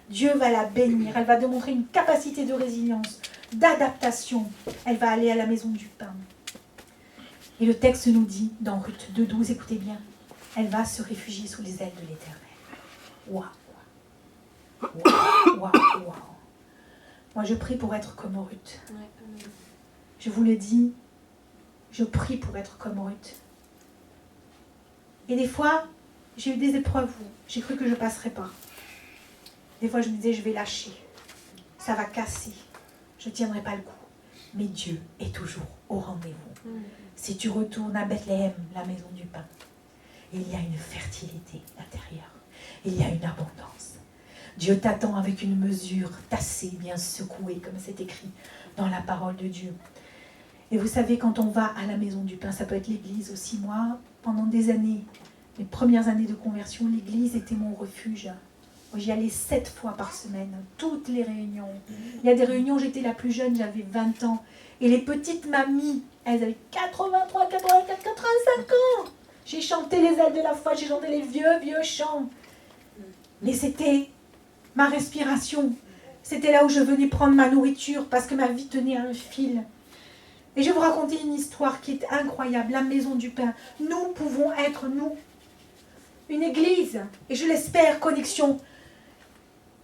Dieu va la bénir. Elle va démontrer une capacité de résilience, d'adaptation. Elle va aller à la maison du pain. Et le texte nous dit, dans Ruth 2,12, écoutez bien, elle va se réfugier sous les ailes de l'Éternel. Waouh! Waouh! Waouh! Waouh! Moi, je prie pour être comme Ruth. Je vous le dis, je prie pour être comme Ruth. Et des fois, j'ai eu des épreuves où j'ai cru que je ne passerais pas. Des fois, je me disais, je vais lâcher. Ça va casser. Je ne tiendrai pas le coup. Mais Dieu est toujours au rendez-vous. Si tu retournes à Bethléem, la maison du pain, il y a une fertilité intérieure. Il y a une abondance. Dieu t'attend avec une mesure tassée, bien secouée, comme c'est écrit dans la parole de Dieu. Et vous savez, quand on va à la maison du pain, ça peut être l'église aussi. Moi, pendant des années, mes premières années de conversion, l'église était mon refuge. Moi, j'y allais 7 fois par semaine, toutes les réunions. Il y a des réunions, j'étais la plus jeune, j'avais 20 ans. Et les petites mamies, elles avaient 83, 84, 85 ans. J'ai chanté les ailes de la foi, j'ai chanté les vieux chants. Mais c'était ma respiration. C'était là où je venais prendre ma nourriture parce que ma vie tenait à un fil. Et je vais vous raconter une histoire qui est incroyable, la maison du pain. Nous pouvons être, nous, une église, et je l'espère, Connexion,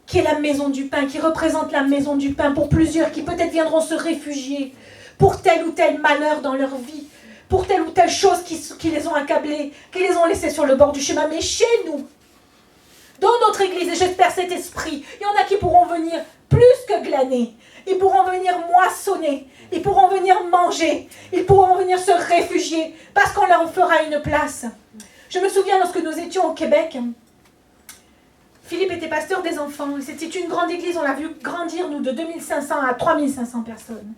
qui est la maison du pain, qui représente la maison du pain pour plusieurs qui peut-être viendront se réfugier pour tel ou tel malheur dans leur vie, pour telle ou telle chose qui les ont accablés, qui les ont laissés sur le bord du chemin, mais chez nous, dans notre église, et j'espère cet esprit, il y en a qui pourront venir plus que glaner. Ils pourront venir moissonner. Ils pourront venir manger. Ils pourront venir se réfugier parce qu'on leur fera une place. Je me souviens lorsque nous étions au Québec, Philippe était pasteur des enfants. C'était une grande église, on l'a vu grandir, nous, de 2500 à 3500 personnes.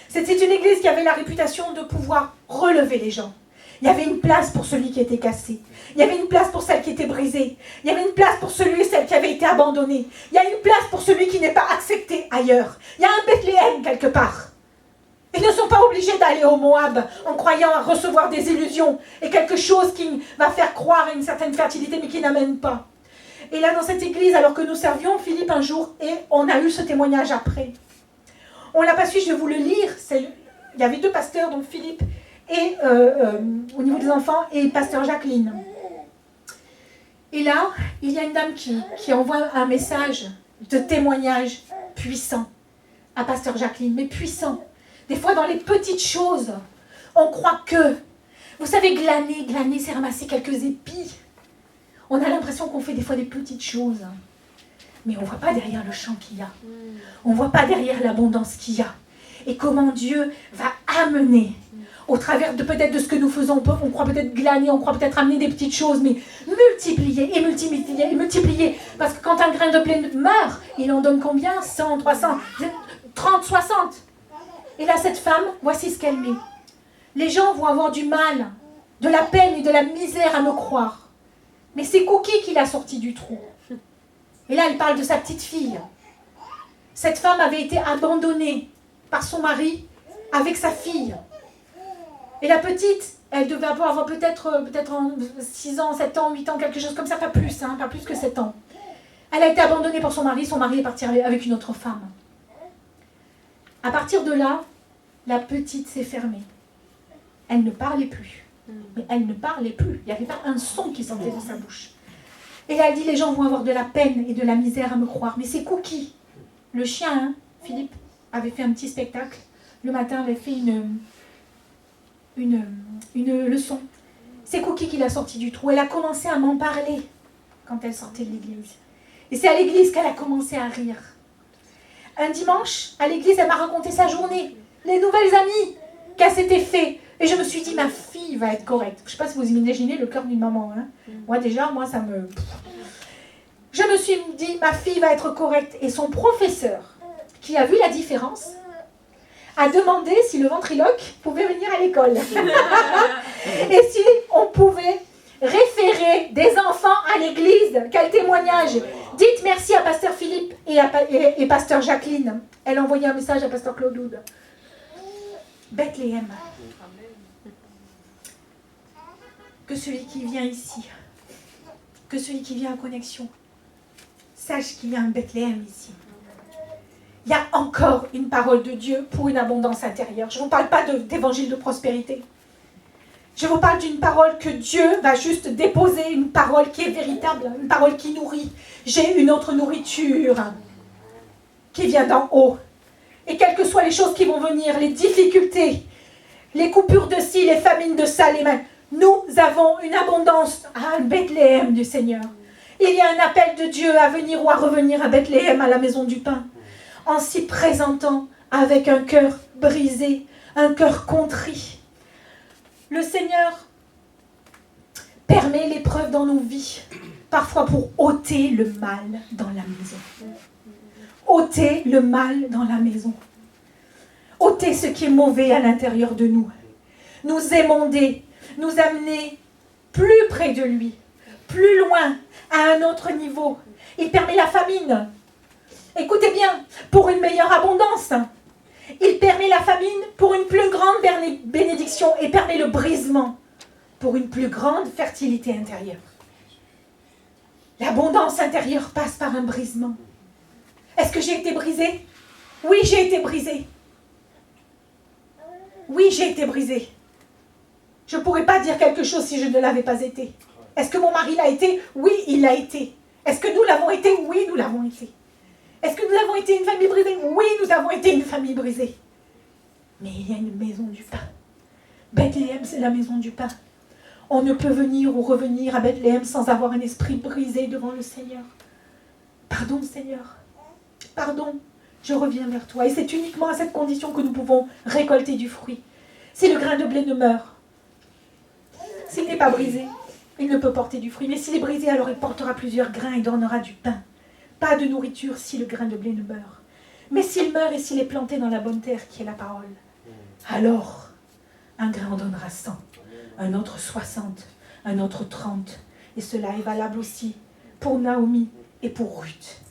C'était une église qui avait la réputation de pouvoir relever les gens. Il y avait une place pour celui qui était cassé. Il y avait une place pour celle qui était brisée. Il y avait une place pour celui et celle qui avait été abandonné. Il y a une place pour celui qui n'est pas accepté ailleurs. Il y a un Bethléem quelque part. Ils ne sont pas obligés d'aller au Moab en croyant à recevoir des illusions et quelque chose qui va faire croire à une certaine fertilité mais qui n'amène pas. Et là, dans cette église, alors que nous servions Philippe un jour, et on a eu ce témoignage après. On ne l'a pas su, je vais vous le lire. Il y avait 2 pasteurs, donc Philippe et au niveau des enfants, et pasteur Jacqueline. Et là, il y a une dame qui envoie un message de témoignage puissant à pasteur Jacqueline, mais puissant. Des fois, dans les petites choses, on croit que... Vous savez, glaner, c'est ramasser quelques épis. On a l'impression qu'on fait des fois des petites choses. Mais on ne voit pas derrière le champ qu'il y a. On ne voit pas derrière l'abondance qu'il y a. Et comment Dieu va amener, au travers de peut-être de ce que nous faisons, on croit peut-être glaner, on croit peut-être amener des petites choses, mais multiplier et multiplier et multiplier. Parce que quand un grain de blé meurt, il en donne combien? 100, 300, 30, 60. Et là, cette femme, voici ce qu'elle met. Les gens vont avoir du mal, de la peine et de la misère à me croire. Mais c'est Cookie qui l'a sortie du trou. Et là, elle parle de sa petite fille. Cette femme avait été abandonnée par son mari avec sa fille. Et la petite, elle devait avoir peut-être 6 ans, 7 ans, 8 ans, quelque chose comme ça, pas plus que 7 ans. Elle a été abandonnée par son mari est parti avec une autre femme. À partir de là, la petite s'est fermée. Elle ne parlait plus. Mais elle ne parlait plus. Il n'y avait pas un son qui sortait de sa bouche. Et là, elle dit, les gens vont avoir de la peine et de la misère à me croire. Mais c'est Cookie. Le chien, Philippe, avait fait un petit spectacle. Le matin, avait fait une leçon. C'est Cookie qui l'a sortie du trou. Elle a commencé à m'en parler quand elle sortait de l'église. Et c'est à l'église qu'elle a commencé à rire. Un dimanche, à l'église, elle m'a raconté sa journée. Les nouvelles amies qu'elle s'était fait. Et je me suis dit, ma fille va être correcte. Je ne sais pas si vous imaginez le cœur d'une maman. Moi, ça me... Je me suis dit, ma fille va être correcte. Et son professeur, qui a vu la différence, a demandé si le ventriloque pouvait venir à l'école. Et si on pouvait référer des enfants à l'église. Quel témoignage! Dites merci à pasteur Philippe et pasteur Jacqueline. Elle a envoyé un message à pasteur Claude Houd. Bethléem. Que celui qui vient ici, que celui qui vient à Connexion, sache qu'il y a un Bethléem ici. Il y a encore une parole de Dieu pour une abondance intérieure. Je ne vous parle pas d'évangile de prospérité. Je vous parle d'une parole que Dieu va juste déposer, une parole qui est véritable, une parole qui nourrit. J'ai une autre nourriture qui vient d'en haut. Et quelles que soient les choses qui vont venir, les difficultés, les coupures de ci, les famines de ça, les mains, nous avons une abondance à Bethléem du Seigneur. Il y a un appel de Dieu à venir ou à revenir à Bethléem, à la maison du pain, en s'y présentant avec un cœur brisé, un cœur contrit. Le Seigneur permet l'épreuve dans nos vies, parfois pour ôter le mal dans la maison. Ôter le mal dans la maison. Ôter ce qui est mauvais à l'intérieur de nous. Nous émonder, nous amener plus près de lui, plus loin, à un autre niveau. Il permet la famine. Écoutez bien, pour une meilleure abondance. Il permet la famine pour une plus grande bénédiction et permet le brisement pour une plus grande fertilité intérieure. L'abondance intérieure passe par un brisement. Est-ce que j'ai été brisée? Oui, j'ai été brisée. Oui, j'ai été brisée. Je ne pourrais pas dire quelque chose si je ne l'avais pas été. Est-ce que mon mari l'a été? Oui, il l'a été. Est-ce que nous l'avons été? Oui, nous l'avons été. Est-ce que nous avons été une famille brisée? Oui, nous avons été une famille brisée. Mais il y a une maison du pain. Bethléem, c'est la maison du pain. On ne peut venir ou revenir à Bethléem sans avoir un esprit brisé devant le Seigneur. Pardon, Seigneur. Pardon, je reviens vers toi. Et c'est uniquement à cette condition que nous pouvons récolter du fruit. Si le grain de blé ne meurt, s'il n'est pas brisé, il ne peut porter du fruit. Mais s'il est brisé, alors il portera plusieurs grains et donnera du pain. Pas de nourriture si le grain de blé ne meurt. Mais s'il meurt et s'il est planté dans la bonne terre qui est la parole, alors un grain en donnera 100, un autre 60, un autre 30. Et cela est valable aussi pour Naomi et pour Ruth.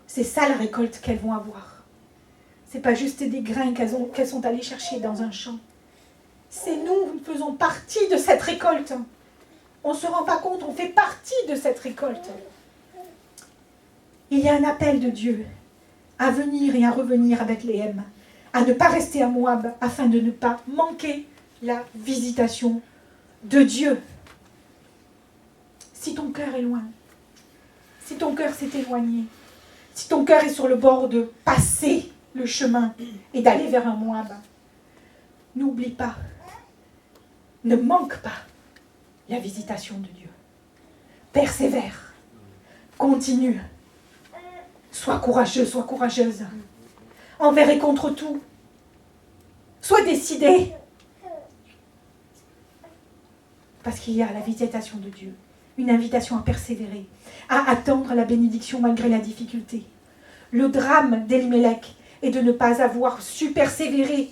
C'est ça la récolte qu'elles vont avoir. Ce n'est pas juste des grains qu'elles sont allées chercher dans un champ. C'est nous faisons partie de cette récolte. On ne se rend pas compte, on fait partie de cette récolte. Il y a un appel de Dieu à venir et à revenir à Bethléem, à ne pas rester à Moab, afin de ne pas manquer la visitation de Dieu. Si ton cœur est loin, si ton cœur s'est éloigné, si ton cœur est sur le bord de passer le chemin et d'aller vers un Moab, n'oublie pas, ne manque pas la visitation de Dieu. Persévère, continue, sois courageux, sois courageuse, envers et contre tout. Sois décidé, parce qu'il y a la visitation de Dieu, une invitation à persévérer, à attendre la bénédiction malgré la difficulté. Le drame d'Elimelech est de ne pas avoir su persévérer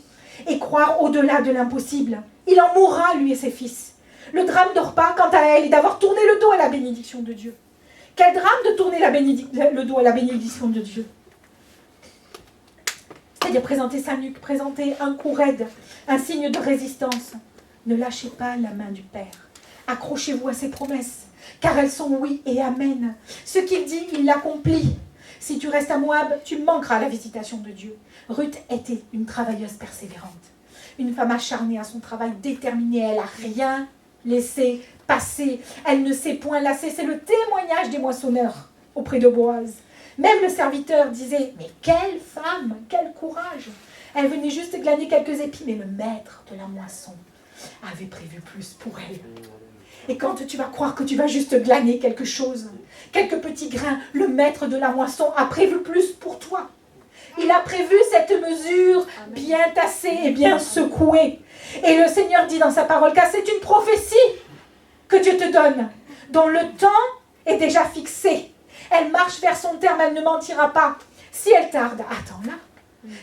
et croire au-delà de l'impossible. Il en mourra, lui et ses fils. Le drame d'Orpa, quant à elle, est d'avoir tourné le dos à la bénédiction de Dieu. Quel drame de tourner le dos à la bénédiction de Dieu. C'est-à-dire présenter sa nuque, présenter un cou raide, un signe de résistance. Ne lâchez pas la main du Père. Accrochez-vous à ses promesses, car elles sont oui et amen. Ce qu'il dit, il l'accomplit. Si tu restes à Moab, tu manqueras la visitation de Dieu. Ruth était une travailleuse persévérante. Une femme acharnée à son travail, déterminée. Elle n'a rien laissé passer. Elle ne s'est point lassée. C'est le témoignage des moissonneurs auprès de Boaz. Même le serviteur disait, mais quelle femme, quel courage. Elle venait juste glaner quelques épis, mais le maître de la moisson avait prévu plus pour elle. Et quand tu vas croire que tu vas juste glaner quelque chose, quelques petits grains, le maître de la moisson a prévu plus pour toi. Il a prévu cette mesure bien tassée et bien secouée. Et le Seigneur dit dans sa parole, car c'est une prophétie que Dieu te donne, dont le temps est déjà fixé. Elle marche vers son terme, elle ne mentira pas. Si elle tarde, attends-la.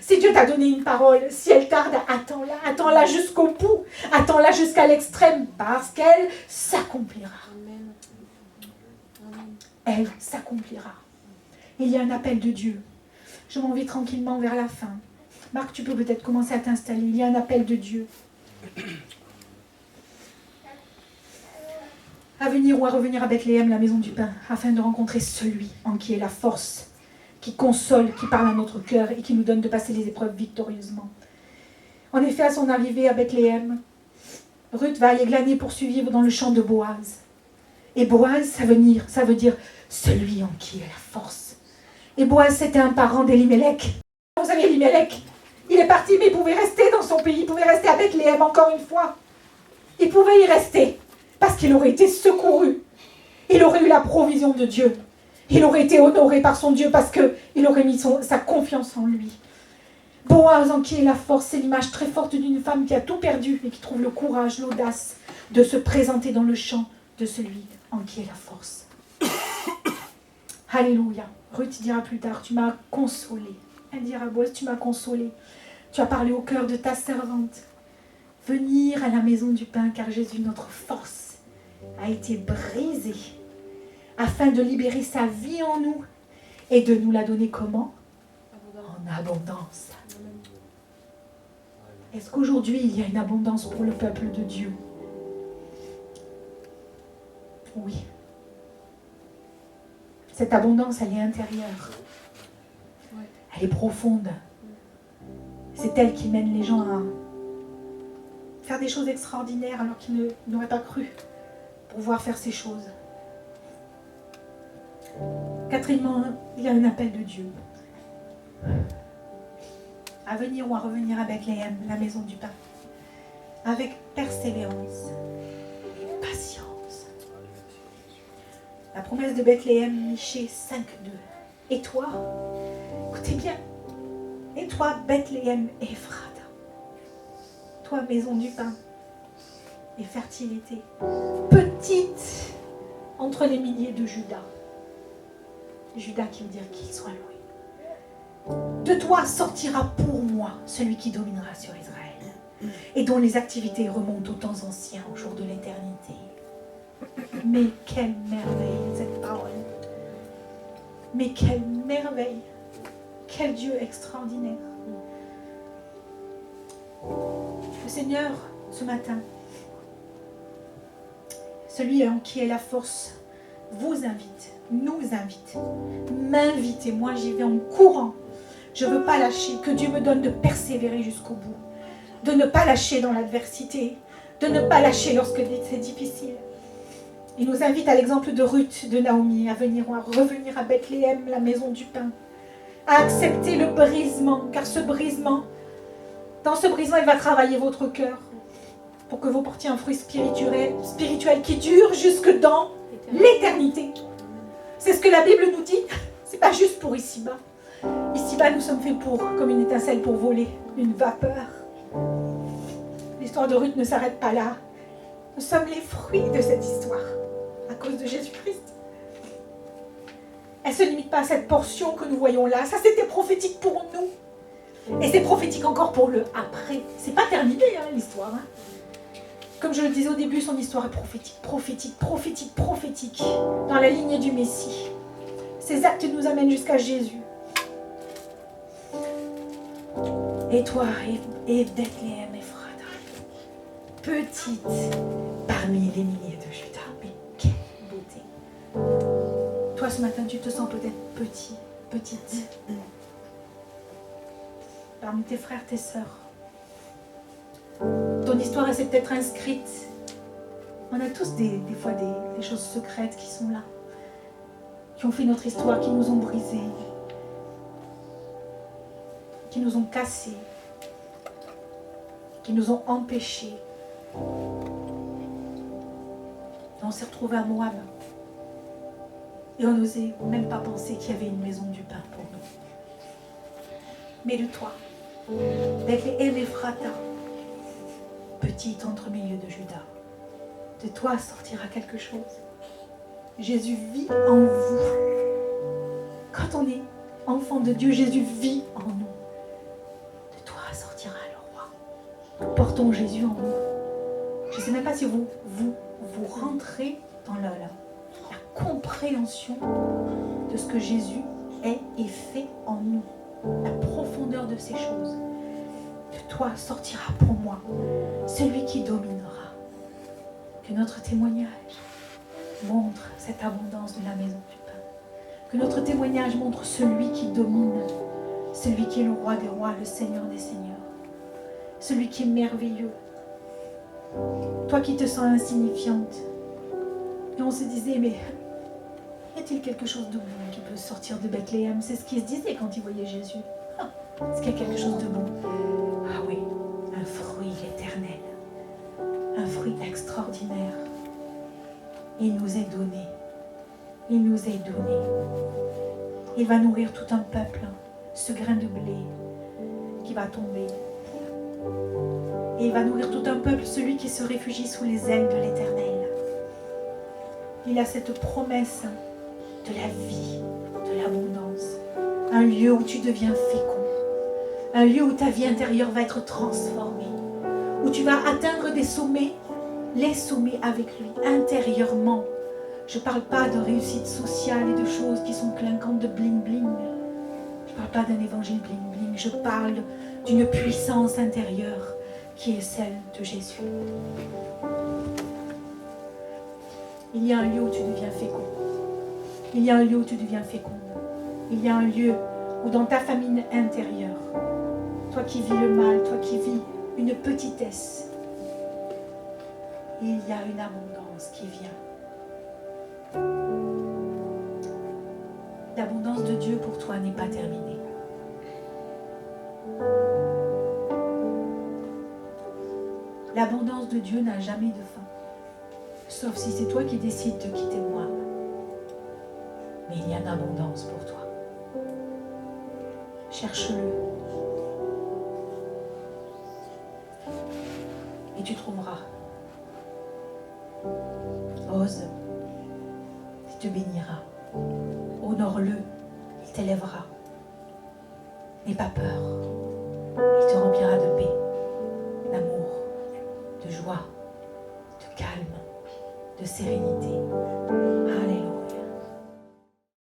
Si Dieu t'a donné une parole, si elle tarde, attends-la. Attends-la jusqu'au bout. Attends-la jusqu'à l'extrême, parce qu'elle s'accomplira. Elle s'accomplira. Il y a un appel de Dieu. Je m'en vais tranquillement vers la fin. Marc, tu peux peut-être commencer à t'installer. Il y a un appel de Dieu. À venir ou à revenir à Bethléem, la maison du pain, afin de rencontrer celui en qui est la force, qui console, qui parle à notre cœur et qui nous donne de passer les épreuves victorieusement. En effet, à son arrivée à Bethléem, Ruth va aller glaner pour suivre dans le champ de Boaz. Et Boaz, ça veut dire celui en qui est la force. Et Boaz, c'était un parent d'Elimelech. Vous savez, Elimelech, il est parti, mais il pouvait rester dans son pays, il pouvait rester à Bethléem encore une fois. Il pouvait y rester, parce qu'il aurait été secouru. Il aurait eu la provision de Dieu. Il aurait été honoré par son Dieu, parce qu'il aurait mis sa confiance en lui. Boaz, en qui est la force, c'est l'image très forte d'une femme qui a tout perdu, et qui trouve le courage, l'audace de se présenter dans le champ de celui en qui est la force. Alléluia. Ruth dira plus tard, tu m'as consolée. Elle dira, Boaz, tu m'as consolée. Tu as parlé au cœur de ta servante. Venir à la maison du pain, car Jésus, notre force, a été brisé, afin de libérer sa vie en nous et de nous la donner comment ? En abondance. Est-ce qu'aujourd'hui, il y a une abondance pour le peuple de Dieu ? Oui. Cette abondance, elle est intérieure. Elle est profonde. C'est elle qui mène les gens à faire des choses extraordinaires alors qu'ils n'auraient pas cru pouvoir faire ces choses. Quatrièmement, il y a un appel de Dieu. À venir ou à revenir à Bethléem, la maison du pain. Avec persévérance. La promesse de Bethléem, Michée 5, 2. Et toi, écoutez bien, et toi, Bethléem Ephrata, toi, maison du pain et fertilité, petite entre les milliers de Judas. Judas qui veut dire qu'il soit loué. De toi sortira pour moi celui qui dominera sur Israël et dont les activités remontent aux temps anciens, au jour de l'éternité. Mais quelle merveille cette parole! Mais quelle merveille! Quel Dieu extraordinaire! Le Seigneur, ce matin, celui en qui est la force, vous invite, nous invite, m'invite, et moi j'y vais en courant. Je ne veux pas lâcher, que Dieu me donne de persévérer jusqu'au bout, de ne pas lâcher dans l'adversité, de ne pas lâcher lorsque c'est difficile. Il nous invite à l'exemple de Ruth, de Naomi, à revenir à Bethléem, la maison du pain, à accepter le brisement, car dans ce brisement, il va travailler votre cœur pour que vous portiez un fruit spirituel qui dure jusque dans l'éternité. C'est ce que la Bible nous dit. C'est pas juste pour ici-bas. Ici-bas, nous sommes faits comme une étincelle pour voler, une vapeur. L'histoire de Ruth ne s'arrête pas là. Nous sommes les fruits de cette histoire, à cause de Jésus-Christ. Elle ne se limite pas à cette portion que nous voyons là. Ça, c'était prophétique pour nous. Et c'est prophétique encore pour le après. C'est pas terminé, l'histoire. Comme je le disais au début, son histoire est prophétique. Dans la lignée du Messie. Ces actes nous amènent jusqu'à Jésus. Et toi, et Bethléem Ephrata, petite parmi les milliers de Judas. Mais quelle beauté! Toi, ce matin, tu te sens peut-être petite. Parmi tes frères, tes sœurs. Ton histoire, elle s'est peut-être inscrite. On a tous des fois des choses secrètes qui sont là, qui ont fait notre histoire, qui nous ont brisés, qui nous ont cassés, qui nous ont empêchés. On s'est retrouvés à Moab. Et on n'osait même pas penser qu'il y avait une maison du pain pour nous. Mais de toi, Bethléem Ephrata, petite entre milieu de Judas, de toi sortira quelque chose. Jésus vit en vous. Quand on est enfant de Dieu, Jésus vit en nous. De toi sortira le roi. Portons Jésus en nous. Je ne sais même pas si vous rentrez dans la compréhension de ce que Jésus est et fait en nous. La profondeur de ces choses. De toi sortira pour moi celui qui dominera. Que notre témoignage montre cette abondance de la maison du pain. Que notre témoignage montre celui qui domine, celui qui est le roi des rois, le Seigneur des seigneurs, celui qui est merveilleux. Toi qui te sens insignifiante. Et on se disait, mais y a-t-il quelque chose de bon qui peut sortir de Bethléem? C'est ce qu'ils se disaient quand ils voyaient Jésus. Est-ce qu'il y a quelque chose de bon? Ah oui, un fruit éternel, un fruit extraordinaire. Il nous est donné. Il nous est donné. Il va nourrir tout un peuple, ce grain de blé qui va tomber. Et il va nourrir tout un peuple, celui qui se réfugie sous les ailes de l'Éternel. Il a cette promesse de la vie, de l'abondance. Un lieu où tu deviens fécond. Un lieu où ta vie intérieure va être transformée. Où tu vas atteindre des sommets, les sommets avec lui, intérieurement. Je ne parle pas de réussite sociale et de choses qui sont clinquantes de bling-bling. Je ne parle pas d'un évangile bling-bling. Je parle d'une puissance intérieure qui est celle de Jésus. Il y a un lieu où tu deviens fécond. Il y a un lieu où tu deviens féconde. Il y a un lieu où dans ta famille intérieure, toi qui vis le mal, toi qui vis une petitesse, il y a une abondance qui vient. L'abondance de Dieu pour toi n'est pas terminée. L'abondance de Dieu n'a jamais de fin. Sauf si c'est toi qui décides de quitter moi. mais il y a une abondance pour toi. Cherche-le. Et tu trouveras. Ose. Il te bénira. Honore-le. Il t'élèvera. N'aie pas peur. Il te remplira de paix, d'amour, de joie, de calme, de sérénité. Alléluia.